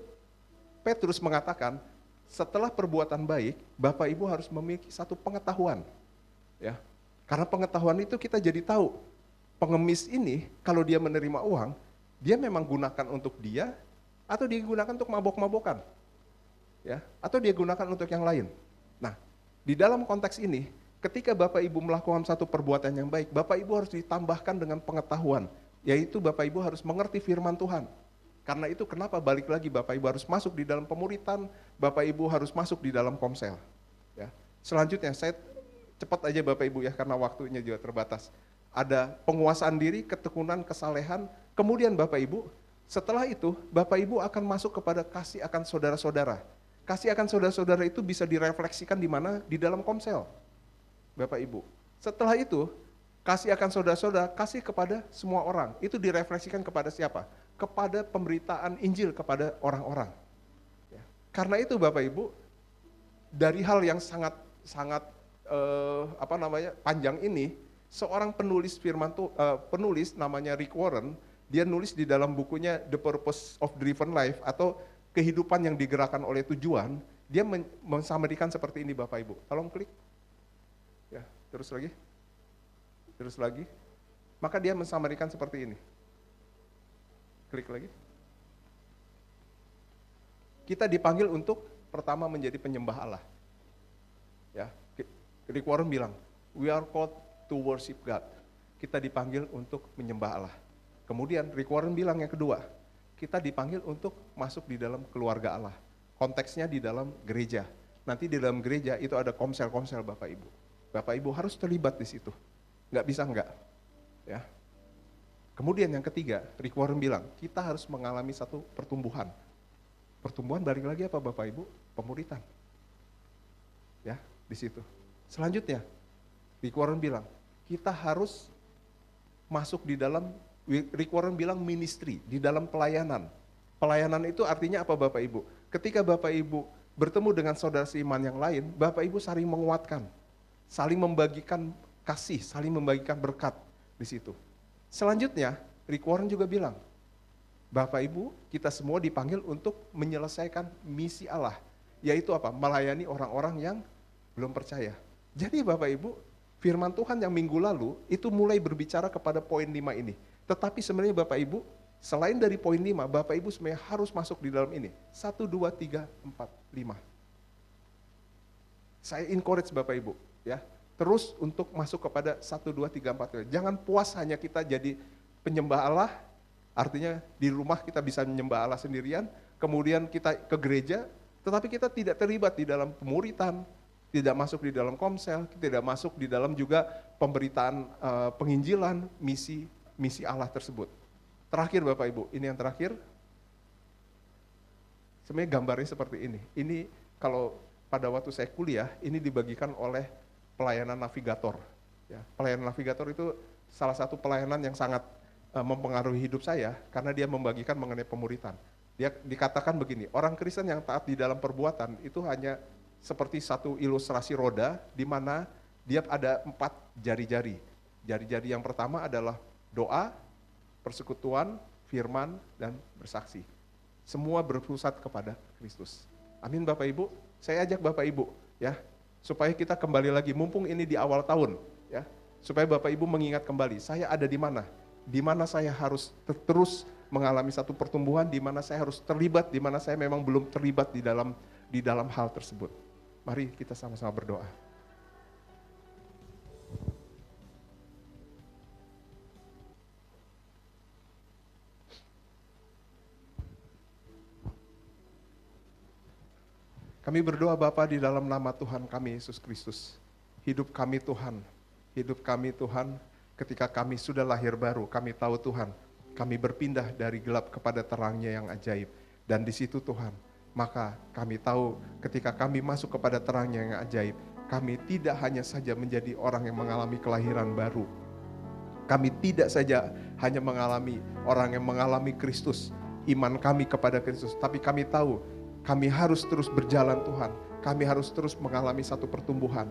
B: Petrus mengatakan, setelah perbuatan baik, Bapak Ibu harus memiliki satu pengetahuan. Ya. Karena pengetahuan itu kita jadi tahu, pengemis ini kalau dia menerima uang, dia memang gunakan untuk dia, atau dia gunakan untuk mabok-mabokan. Ya, atau dia gunakan untuk yang lain. Nah, di dalam konteks ini, ketika Bapak Ibu melakukan satu perbuatan yang baik, Bapak Ibu harus ditambahkan dengan pengetahuan, yaitu Bapak Ibu harus mengerti firman Tuhan. Karena itu kenapa balik lagi Bapak Ibu harus masuk di dalam pemuritan, Bapak Ibu harus masuk di dalam komsel. Ya. Selanjutnya, saya cepat aja Bapak Ibu ya, karena waktunya juga terbatas. Ada penguasaan diri, ketekunan, kesalehan, kemudian Bapak Ibu, setelah itu Bapak Ibu akan masuk kepada kasih akan saudara-saudara. Kasih akan saudara-saudara itu bisa direfleksikan di mana? Di dalam komsel, Bapak Ibu. Setelah itu, kasih akan saudara-saudara, kasih kepada semua orang. Itu direfleksikan kepada siapa? Kepada pemberitaan Injil kepada orang-orang. Ya. Karena itu Bapak Ibu, dari hal yang sangat panjang ini, seorang penulis penulis namanya Rick Warren, dia nulis di dalam bukunya The Purpose of Driven Life atau kehidupan yang digerakkan oleh tujuan, dia mensamarikan seperti ini Bapak Ibu. Tolong klik. Ya, terus lagi. Terus lagi. Maka dia mensamarikan seperti ini. Klik lagi. Kita dipanggil untuk pertama menjadi penyembah Allah. Ya, Rick Warren bilang, we are called to worship God. Kita dipanggil untuk menyembah Allah. Kemudian Rick Warren bilang yang kedua, kita dipanggil untuk masuk di dalam keluarga Allah. Konteksnya di dalam gereja. Nanti di dalam gereja itu ada komsel-komsel Bapak Ibu. Bapak Ibu harus terlibat di situ. Nggak bisa nggak. Ya. Kemudian yang ketiga, Rick Warren bilang, kita harus mengalami satu pertumbuhan. Pertumbuhan balik lagi apa Bapak Ibu? Pemuritan. Ya, di situ. Selanjutnya, Rick Warren bilang, kita harus masuk di dalam, Rick Warren bilang ministry, di dalam pelayanan. Pelayanan itu artinya apa Bapak Ibu? Ketika Bapak Ibu bertemu dengan saudara seiman yang lain, Bapak Ibu saling menguatkan, saling membagikan kasih, saling membagikan berkat di situ. Selanjutnya, Rick Warren juga bilang, Bapak Ibu, kita semua dipanggil untuk menyelesaikan misi Allah, yaitu apa? Melayani orang-orang yang belum percaya. Jadi Bapak Ibu, firman Tuhan yang minggu lalu itu mulai berbicara kepada poin 5 ini. Tetapi sebenarnya Bapak Ibu, selain dari poin 5, Bapak Ibu sebenarnya harus masuk di dalam ini. 1, 2, 3, 4, 5. Saya encourage Bapak Ibu, ya, terus untuk masuk kepada 1, 2, 3, 4. Jangan puas hanya kita jadi penyembah Allah, artinya di rumah kita bisa menyembah Allah sendirian, kemudian kita ke gereja, tetapi kita tidak terlibat di dalam pemuritan, tidak masuk di dalam komsel, tidak masuk di dalam juga pemberitaan penginjilan, misi Allah tersebut. Terakhir Bapak Ibu, ini yang terakhir, sebenarnya gambarnya seperti ini. Ini kalau pada waktu saya kuliah, ini dibagikan oleh pelayanan navigator. Ya, pelayanan navigator itu salah satu pelayanan yang sangat mempengaruhi hidup saya, karena dia membagikan mengenai pemuritan. Dia dikatakan begini, orang Kristen yang taat di dalam perbuatan itu hanya seperti satu ilustrasi roda, di mana dia ada 4 jari-jari. Jari-jari yang pertama adalah doa, persekutuan, firman, dan bersaksi. Semua berpusat kepada Kristus. Amin Bapak Ibu. Saya ajak Bapak Ibu ya, supaya kita kembali lagi, mumpung ini di awal tahun ya, supaya Bapak Ibu mengingat kembali, saya ada di mana saya harus terus mengalami satu pertumbuhan, di mana saya harus terlibat, di mana saya memang belum terlibat di dalam hal tersebut. Mari kita sama-sama berdoa. Kami berdoa Bapa di dalam nama Tuhan kami Yesus Kristus. Hidup kami Tuhan, ketika kami sudah lahir baru, kami tahu Tuhan, kami berpindah dari gelap kepada terangnya yang ajaib. Dan di situ Tuhan, Maka kami tahu ketika kami masuk kepada terangnya yang ajaib, kami tidak hanya saja menjadi orang yang mengalami kelahiran baru. Kami tidak saja hanya mengalami orang yang mengalami Kristus, iman kami kepada Kristus, tapi kami tahu kami harus terus berjalan Tuhan. Kami harus terus mengalami satu pertumbuhan.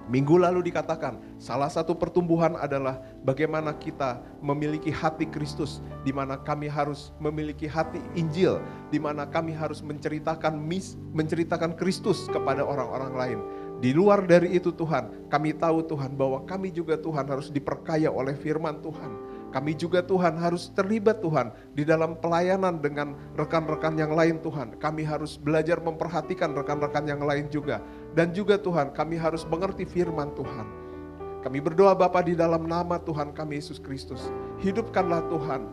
B: Minggu lalu dikatakan, salah satu pertumbuhan adalah bagaimana kita memiliki hati Kristus, di mana kami harus memiliki hati Injil, di mana kami harus menceritakan Kristus kepada orang-orang lain. Di luar dari itu Tuhan, kami tahu Tuhan bahwa kami juga Tuhan harus diperkaya oleh firman Tuhan. Kami juga Tuhan harus terlibat Tuhan di dalam pelayanan dengan rekan-rekan yang lain Tuhan. Kami harus belajar memperhatikan rekan-rekan yang lain juga. Dan juga Tuhan kami harus mengerti firman Tuhan. Kami berdoa Bapa di dalam nama Tuhan kami Yesus Kristus. Hidupkanlah Tuhan.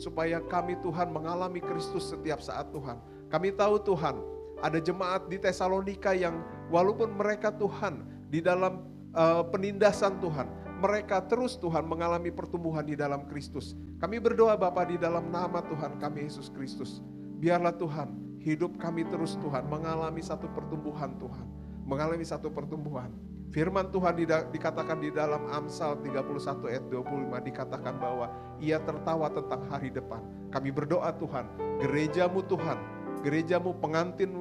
B: Supaya kami Tuhan mengalami Kristus setiap saat Tuhan. Kami tahu Tuhan ada jemaat di Tesalonika yang walaupun mereka Tuhan di dalam penindasan Tuhan, mereka terus Tuhan mengalami pertumbuhan di dalam Kristus. Kami berdoa Bapa di dalam nama Tuhan kami Yesus Kristus. Biarlah Tuhan hidup kami terus Tuhan mengalami satu pertumbuhan Tuhan. Mengalami satu pertumbuhan. Firman Tuhan dikatakan di dalam Amsal 31 ayat 25 dikatakan bahwa ia tertawa tentang hari depan. Kami berdoa Tuhan, gerejamu Tuhan, gerejamu pengantin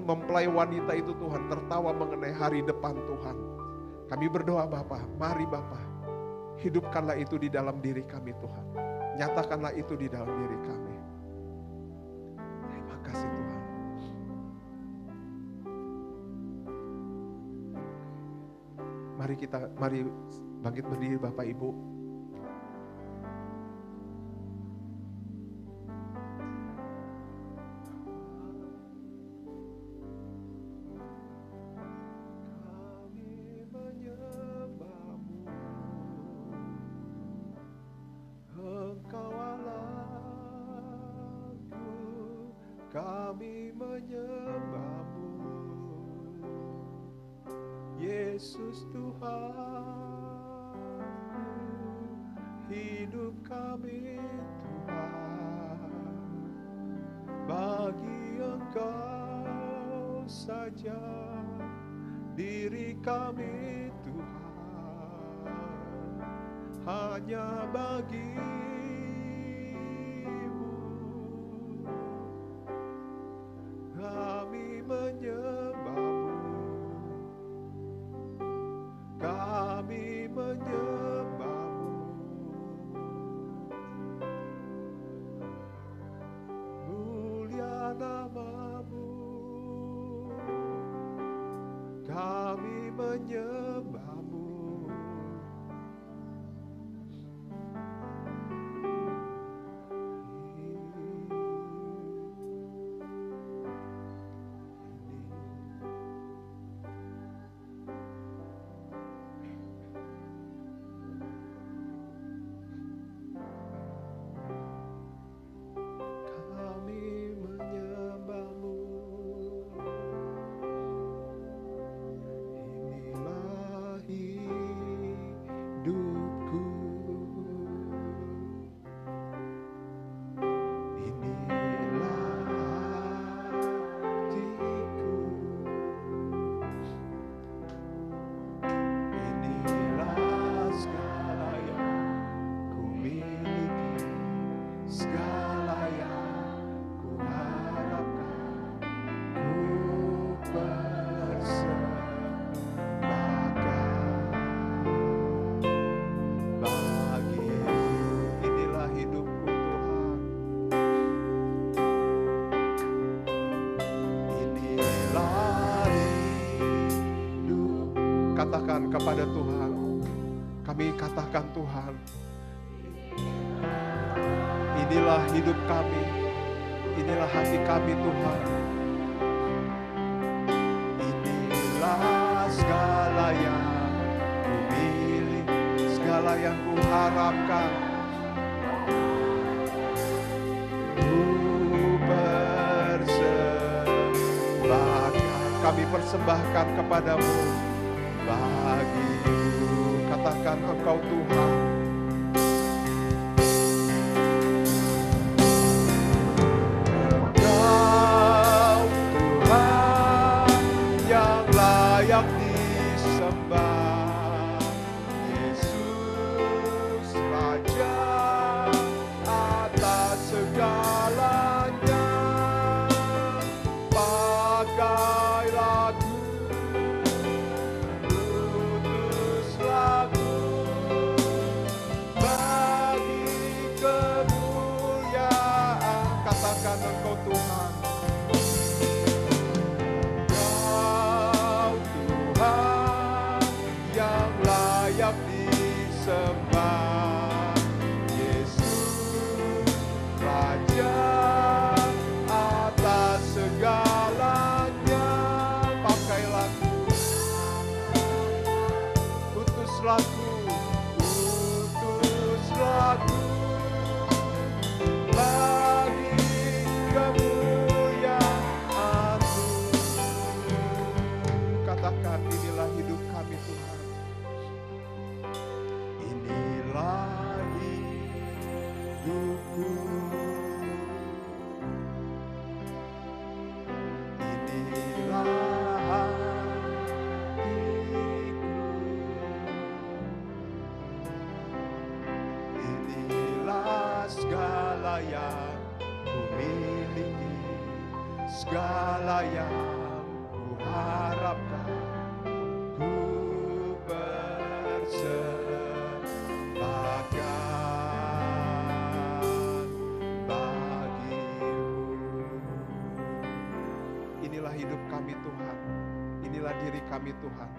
B: mempelai wanita itu Tuhan tertawa mengenai hari depan Tuhan. Kami berdoa Bapa, mari Bapa, hidupkanlah itu di dalam diri kami Tuhan. Nyatakanlah itu di dalam diri kami. Terima kasih Tuhan. Mari bangkit berdiri Bapak Ibu.
C: Yesus Tuhan, hidup kami Tuhan, bagi Engkau saja diri kami Tuhan, hanya bagimu kami menyembahmu. Kami menyembahmu, mulia namamu. Kami menyembahmu.
B: Katakan kepada Tuhan, kami katakan Tuhan, inilah hidup kami, inilah hati kami Tuhan. Inilah segala yang ku miliki, segala yang ku harapkan. Ku persembahkan, kami persembahkan kepadamu. Bagimu, katakan Engkau Tuhan.
C: layak disembah. Yesus Raja atas segalanya. Pakailah utuslah ku bagi kemuliaan-Mu. Katakan, inilah hidup kami Tuhan. Inilah hidupku. Inilah hatiku. Inilah segala yang ku miliki, segala yang ku harapkan, ku persembahkan bagimu. Inilah hidup kami Tuhan, inilah diri kami Tuhan.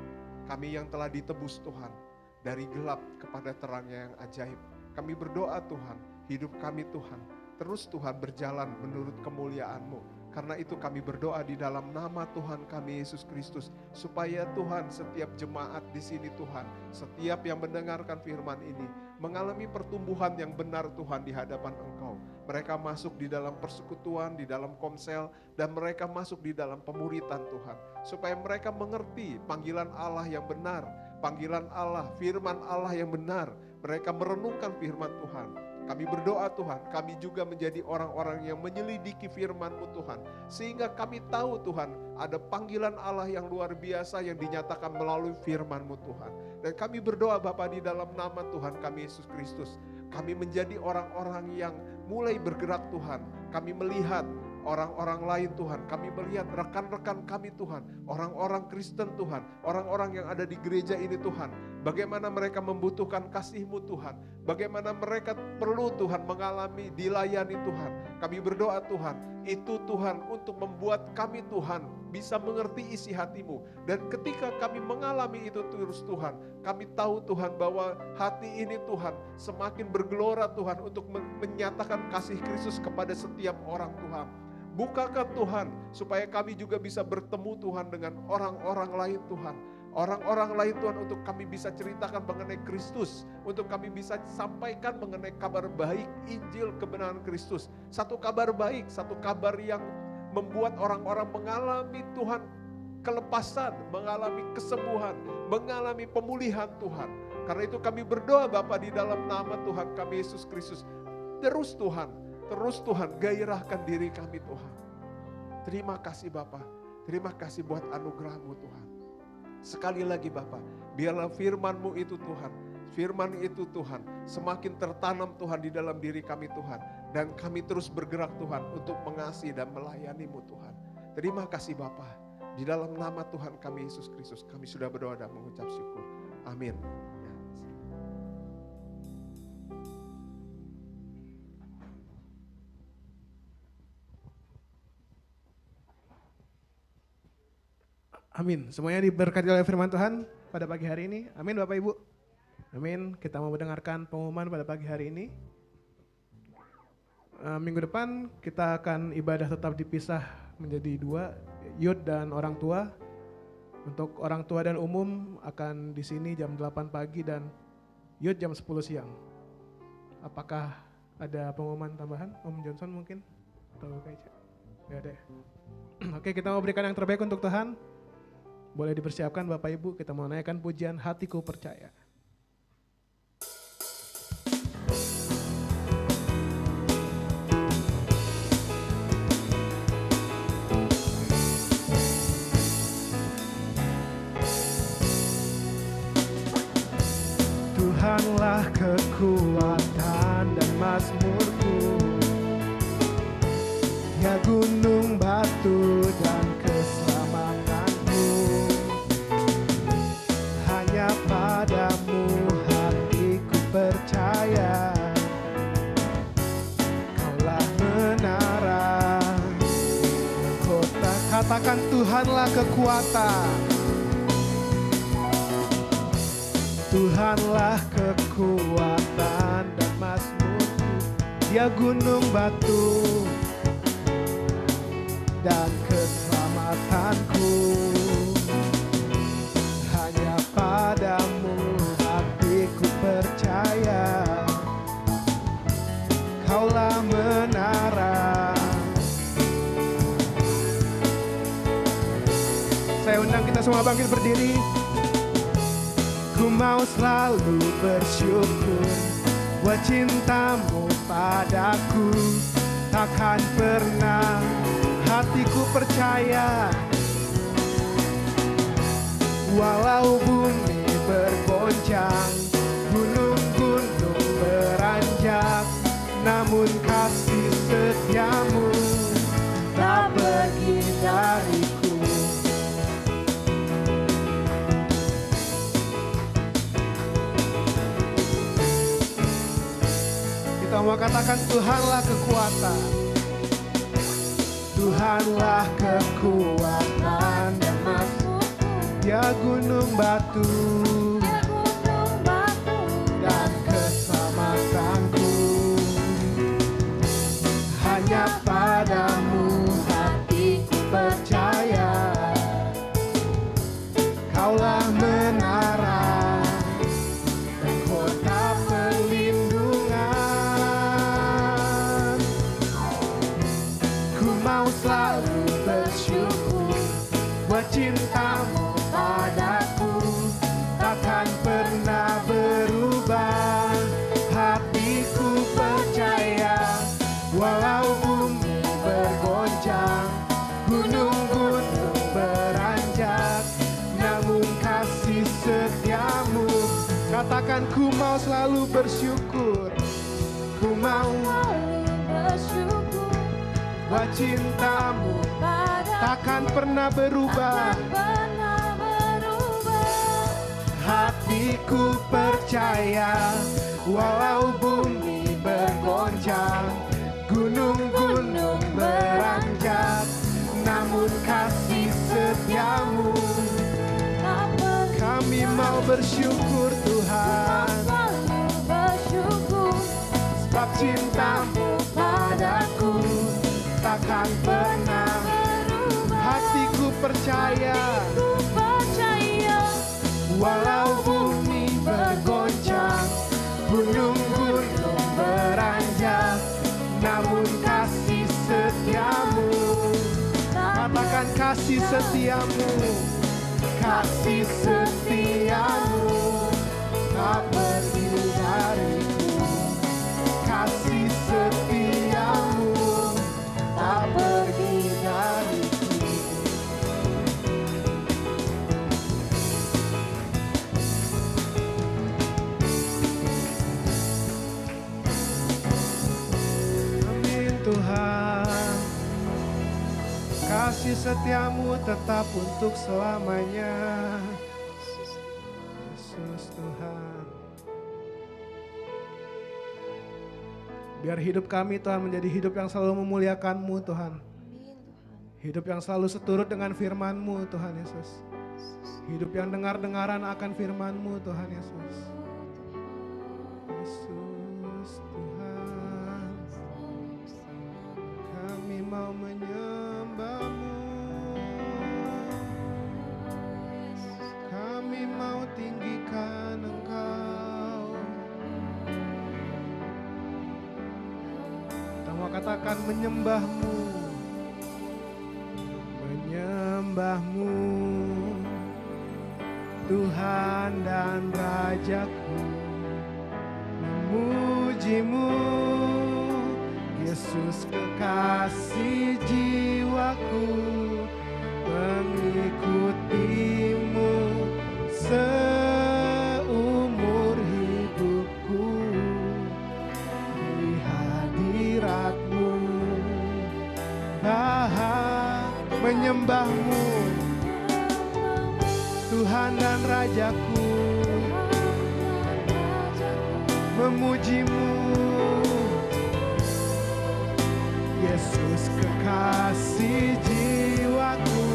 C: Kami yang telah ditebus Tuhan, dari gelap kepada terangnya yang ajaib. Kami berdoa Tuhan, hidup kami Tuhan, terus Tuhan berjalan menurut kemuliaan-Mu. Karena itu kami berdoa di dalam nama Tuhan kami Yesus Kristus, supaya Tuhan setiap jemaat di sini Tuhan, setiap yang mendengarkan firman ini, mengalami pertumbuhan yang benar Tuhan di hadapan Engkau. Mereka masuk di dalam persekutuan, di dalam komsel, dan mereka masuk di dalam pemuritan Tuhan. Supaya mereka mengerti panggilan Allah yang benar, panggilan Allah, firman Allah yang benar. Mereka merenungkan firman Tuhan. Kami berdoa Tuhan, kami juga menjadi orang-orang yang menyelidiki firman-Mu Tuhan. Sehingga kami tahu Tuhan, ada panggilan Allah yang luar biasa yang dinyatakan melalui firman-Mu Tuhan. Dan kami berdoa Bapa di dalam nama Tuhan kami Yesus Kristus. Kami menjadi orang-orang yang mulai bergerak Tuhan. Kami melihat orang-orang lain Tuhan, kami melihat rekan-rekan kami Tuhan, orang-orang Kristen Tuhan, orang-orang yang ada di gereja ini Tuhan, bagaimana mereka membutuhkan kasih-Mu Tuhan, bagaimana mereka perlu Tuhan mengalami dilayani Tuhan. Kami berdoa Tuhan, itu Tuhan untuk membuat kami Tuhan bisa mengerti isi hati-Mu. Dan ketika kami mengalami itu terus Tuhan, kami tahu Tuhan bahwa hati ini Tuhan semakin bergelora Tuhan untuk menyatakan kasih Kristus kepada setiap orang Tuhan. Bukakan Tuhan supaya kami juga bisa bertemu Tuhan dengan orang-orang lain Tuhan. Orang-orang lain Tuhan untuk kami bisa ceritakan mengenai Kristus. Untuk kami bisa sampaikan mengenai kabar baik Injil kebenaran Kristus. Satu kabar baik, satu kabar yang membuat orang-orang mengalami Tuhan kelepasan, mengalami kesembuhan, mengalami pemulihan Tuhan. Karena itu kami berdoa Bapa di dalam nama Tuhan kami Yesus Kristus. Terus Tuhan gairahkan diri kami Tuhan. Terima kasih Bapa, terima kasih buat anugerah-Mu Tuhan. Sekali lagi Bapa, biarlah firman-Mu itu Tuhan, firman itu Tuhan semakin tertanam Tuhan di dalam diri kami Tuhan. Dan kami terus bergerak Tuhan untuk mengasihi dan melayani-Mu Tuhan. Terima kasih Bapa, di dalam nama Tuhan kami Yesus Kristus kami sudah berdoa dan mengucap syukur. Amin.
A: Amin. Semuanya diberkati oleh firman Tuhan pada pagi hari ini. Amin Bapak Ibu. Amin. Kita mau mendengarkan pengumuman pada pagi hari ini. Minggu depan kita akan ibadah tetap dipisah menjadi dua, youth dan orang tua. Untuk orang tua dan umum akan di sini jam 8 pagi dan youth jam 10 siang. Apakah ada pengumuman tambahan? Om Johnson mungkin? Atau kayak nggak ada ya? Oke, kita mau berikan yang terbaik untuk Tuhan. Boleh dipersiapkan Bapak Ibu, kita mau naikkan pujian Hatiku Percaya. Tuhanlah kekuatan dan mazmurku, ya gunung batu dan keselamatanku. Hanya padamu hatiku percaya, Kaulah menara kota. Katakan Tuhanlah kekuatan, Tuhanlah kekuatan dan mazmurku, Dia gunung batu dan keselamatanku. Hanya padamu hatiku percaya, Kaulah menara. Saya undang kita semua bangkit berdiri. Ku mau selalu bersyukur buat cintamu padaku. Takkan pernah hatiku percaya, walau bumi bergoncang, gunung-gunung beranjak, namun kasih setiamu tak pergi dariku. Kita mau katakan Tuhanlah kekuatan, Tuhanlah kekuatan dan mazmurku, Dia gunung batu dan keselamatanku. Hanya padamu hatiku percaya, Kaulah menara dan kota perlindungan. Ku mau selalu bersyukur buat cintamu padaku, takkan pernah berubah. Hatiku percaya, walau bumi bergoncang, gunung-gunung beranjak, namun kasih setiamu. Katakan ku mau selalu bersyukur, ku mau bersyukur buat cintamu takkan pernah berubah. Hatiku percaya, walau bumi bergoncang, gunung-gunung beranjak, namun kasih setiamu. Kami mau bersyukur Tuhan, sebab cintamu padaku takkan pernah. Hatiku percaya, walau bumi bergoncang, gunung-gunung beranjak, namun kasih setiamu. Katakan kasih setiamu, kasih setiamu tak pergi dariku. Kasih setiamu tak pergi dariku. Amin Tuhan, kasih setiamu tetap untuk selamanya. Yesus Tuhan, biar hidup kami Tuhan menjadi hidup yang selalu memuliakan-Mu Tuhan. Hidup yang selalu seturut dengan firman-Mu Tuhan Yesus. Hidup yang dengar-dengaran akan firman-Mu Tuhan Yesus. Yesus Tuhan, kami mau menyembah-Mu. Kami mau tinggikan Engkau. Kita mau katakan menyembah-Mu, menyembah-Mu Tuhan dan Rajaku, memuji-Mu Yesus kekasih jiwaku, mengikuti-Mu seumur hidupku. Di hadirat-Mu menyembah-Mu Tuhan dan Rajaku, memuji-Mu Yesus kekasih jiwaku,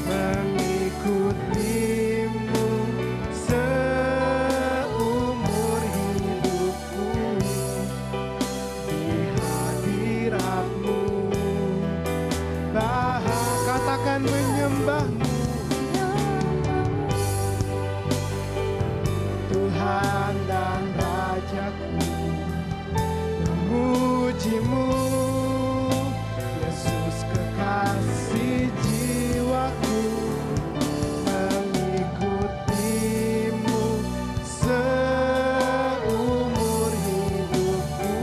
A: mengikuti-Mu seumur Tuhan dan Rajaku, memuji-Mu, Yesus kekasih jiwaku, mengikuti-Mu seumur hidupku,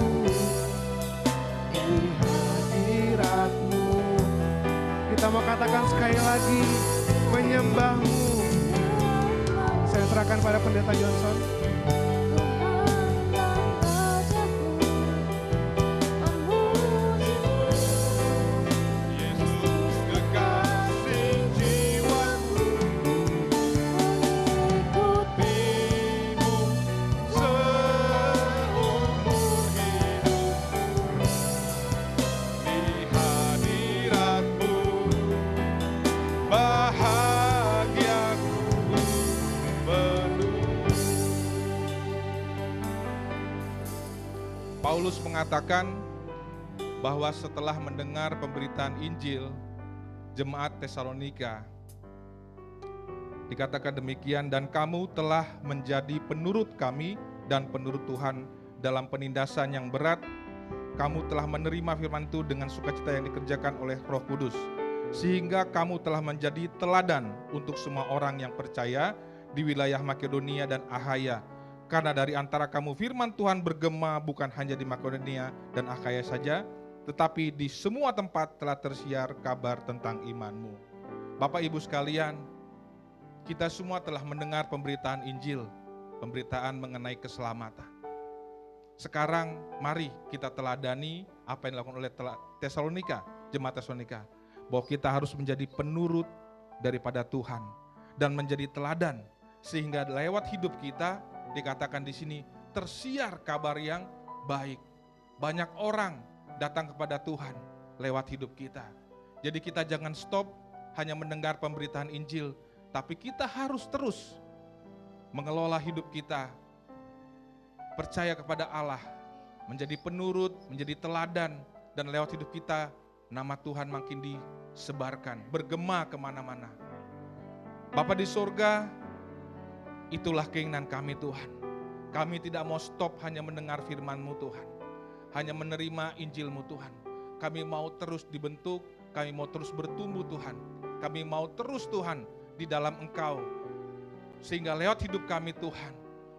A: di hadirat-Mu. Kita mau katakan sekali lagi, menyembah-Mu. Saya serahkan pada Pendeta Johnson.
D: Paulus mengatakan bahwa setelah mendengar pemberitaan Injil jemaat Tesalonika, dikatakan demikian, dan kamu telah menjadi penurut kami dan penurut Tuhan dalam penindasan yang berat. Kamu telah menerima firman itu dengan sukacita yang dikerjakan oleh Roh Kudus, sehingga kamu telah menjadi teladan untuk semua orang yang percaya di wilayah Makedonia dan Akhaya. Karena dari antara kamu firman Tuhan bergema bukan hanya di Makedonia dan Akhaya saja, tetapi di semua tempat telah tersiar kabar tentang imanmu. Bapak Ibu sekalian, kita semua telah mendengar pemberitaan Injil, pemberitaan mengenai keselamatan. Sekarang mari kita teladani apa yang dilakukan oleh Tesalonika, jemaat Tesalonika, bahwa kita harus menjadi penurut daripada Tuhan dan menjadi teladan, sehingga lewat hidup kita dikatakan di sini tersiar kabar yang baik. Banyak orang datang kepada Tuhan lewat hidup kita. Jadi kita jangan stop hanya mendengar pemberitaan Injil, tapi kita harus terus mengelola hidup kita, percaya kepada Allah, menjadi penurut, menjadi teladan, dan lewat hidup kita nama Tuhan makin disebarkan, bergema kemana-mana. Bapa di surga, itulah keinginan kami Tuhan. Kami tidak mau stop hanya mendengar firman-Mu Tuhan, hanya menerima Injil-Mu Tuhan. Kami mau terus dibentuk, kami mau terus bertumbuh Tuhan. Kami mau terus Tuhan di dalam Engkau. Sehingga lewat hidup kami Tuhan,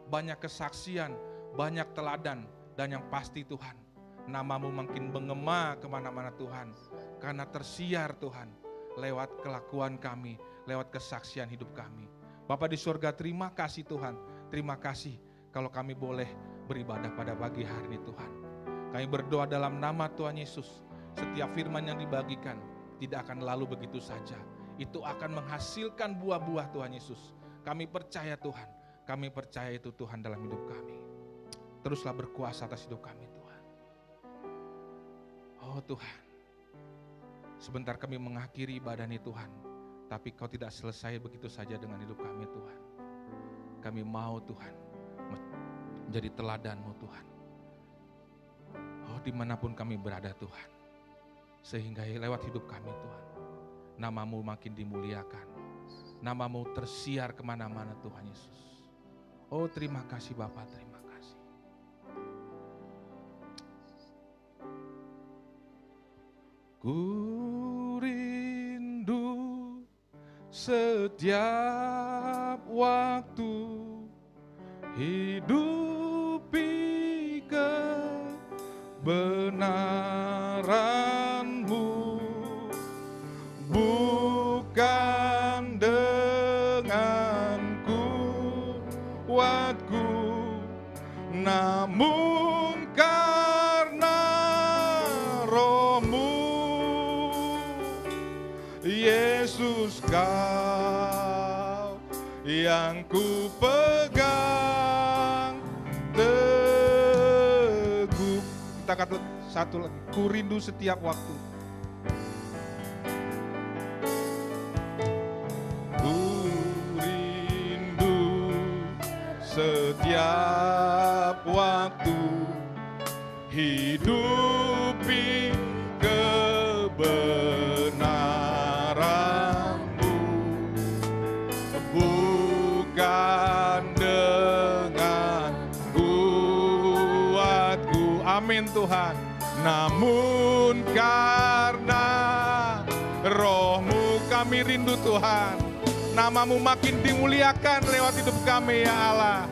D: banyak kesaksian, banyak teladan, dan yang pasti Tuhan, nama-Mu makin mengema kemana-mana Tuhan. Karena tersiar Tuhan, lewat kelakuan kami, lewat kesaksian hidup kami. Bapa di surga, terima kasih Tuhan. Terima kasih kalau kami boleh beribadah pada pagi hari ini Tuhan. Kami berdoa dalam nama Tuhan Yesus. Setiap firman yang dibagikan tidak akan lalu begitu saja. Itu akan menghasilkan buah-buah Tuhan Yesus. Kami percaya Tuhan. Kami percaya itu Tuhan dalam hidup kami. Teruslah berkuasa atas hidup kami Tuhan. Oh Tuhan. Sebentar kami mengakhiri ibadah ini Tuhan. Tapi Kau tidak selesai begitu saja dengan hidup kami Tuhan. Kami mau Tuhan menjadi teladan-Mu Tuhan. Oh dimanapun kami berada Tuhan. Sehingga lewat hidup kami Tuhan, nama-Mu makin dimuliakan. Nama-Mu tersiar kemana-mana Tuhan Yesus. Oh terima kasih Bapa, terima kasih. Ku rindu setiap waktu hidupi kebenaran-Mu, bukan dengan kuatku, namun karena Roh-Mu. Yesus, Kau yang ku pegang teguh. Kita kata satu lagi, ku rindu setiap waktu. Ku rindu setiap waktu hidupi kebenaran-Mu, bukan dengan Amin Tuhan. Namun karena Roh-Mu kami rindu Tuhan. Nama-Mu makin dimuliakan lewat hidup kami ya Allah.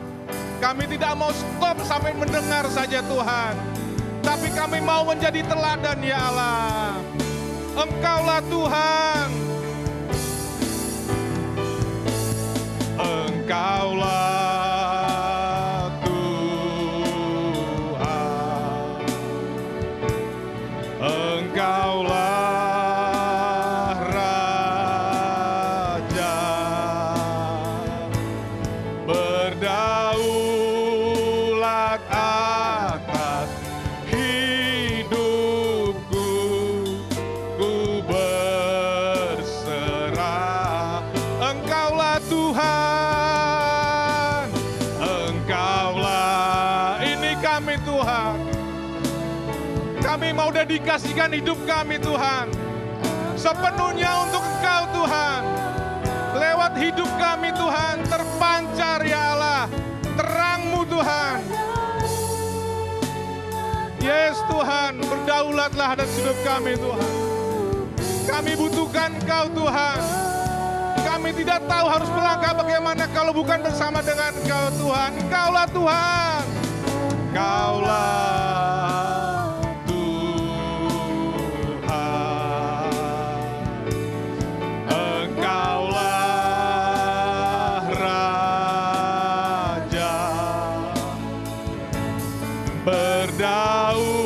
D: Kami tidak mau stop sampai mendengar saja Tuhan. Tapi kami mau menjadi teladan ya Allah. Engkaulah Tuhan. Engkaulah Tuhan. Engkaulah Raja. Berdaulat atas hidupku. Ku berserah. Engkaulah Tuhan. Engkaulah, ini kami Tuhan. Kami mau dedikasikan hidup kami Tuhan. Sepenuhnya untuk Engkau Tuhan. Lewat hidup kami Tuhan terpancar ya Allah terang-Mu Tuhan. Yes Tuhan, berdaulatlah atas hidup kami Tuhan. Kami butuhkan Engkau Tuhan. Kami tidak tahu harus melangkah bagaimana kalau bukan bersama dengan Engkau Tuhan. Engkaulah Tuhan. Engkaulah Tuhan. Engkaulah Raja. Berdaulat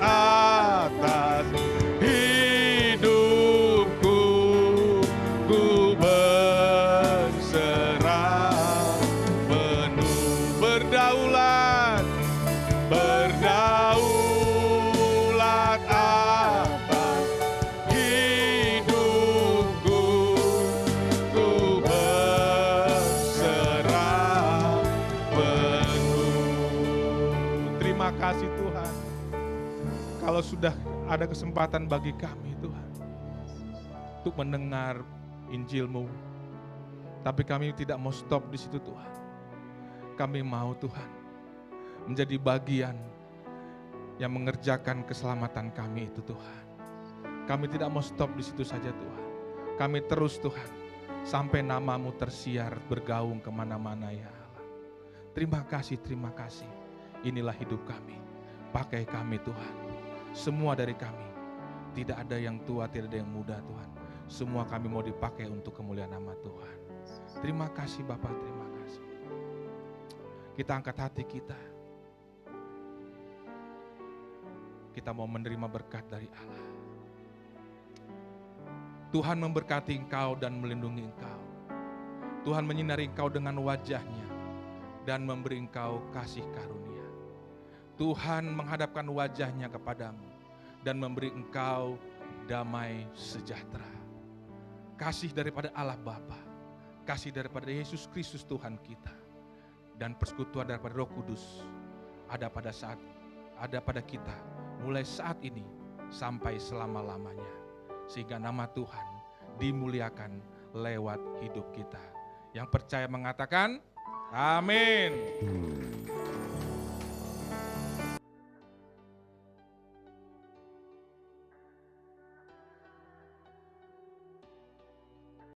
D: atas hidupku. Ku berserah penuh. Berdaulat. Berdaulat atas hidupku. Ku berserah penuh. Terima kasih Tuhan. Kalau sudah ada kesempatan bagi kami Tuhan untuk mendengar Injil-Mu, tapi kami tidak mau stop di situ Tuhan. Kami mau Tuhan menjadi bagian yang mengerjakan keselamatan kami itu Tuhan. Kami tidak mau stop di situ saja Tuhan. Kami terus Tuhan sampai nama-Mu tersiar bergaung kemana-mana ya Allah. Terima kasih, terima kasih. Inilah hidup kami. Pakai kami Tuhan. Semua dari kami. Tidak ada yang tua, tidak ada yang muda Tuhan. Semua kami mau dipakai untuk kemuliaan nama Tuhan. Terima kasih Bapak, terima kasih. Kita angkat hati kita. Kita mau menerima berkat dari Allah. Tuhan memberkati engkau dan melindungi engkau. Tuhan menyinari engkau dengan wajah-Nya dan memberi engkau kasih karunia. Tuhan menghadapkan wajah-Nya kepadamu dan memberi engkau damai sejahtera. Kasih daripada Allah Bapa, kasih daripada Yesus Kristus Tuhan kita, dan persekutuan daripada Roh Kudus ada pada kita mulai saat ini sampai selama-lamanya, sehingga nama Tuhan dimuliakan lewat hidup kita. Yang percaya mengatakan amin.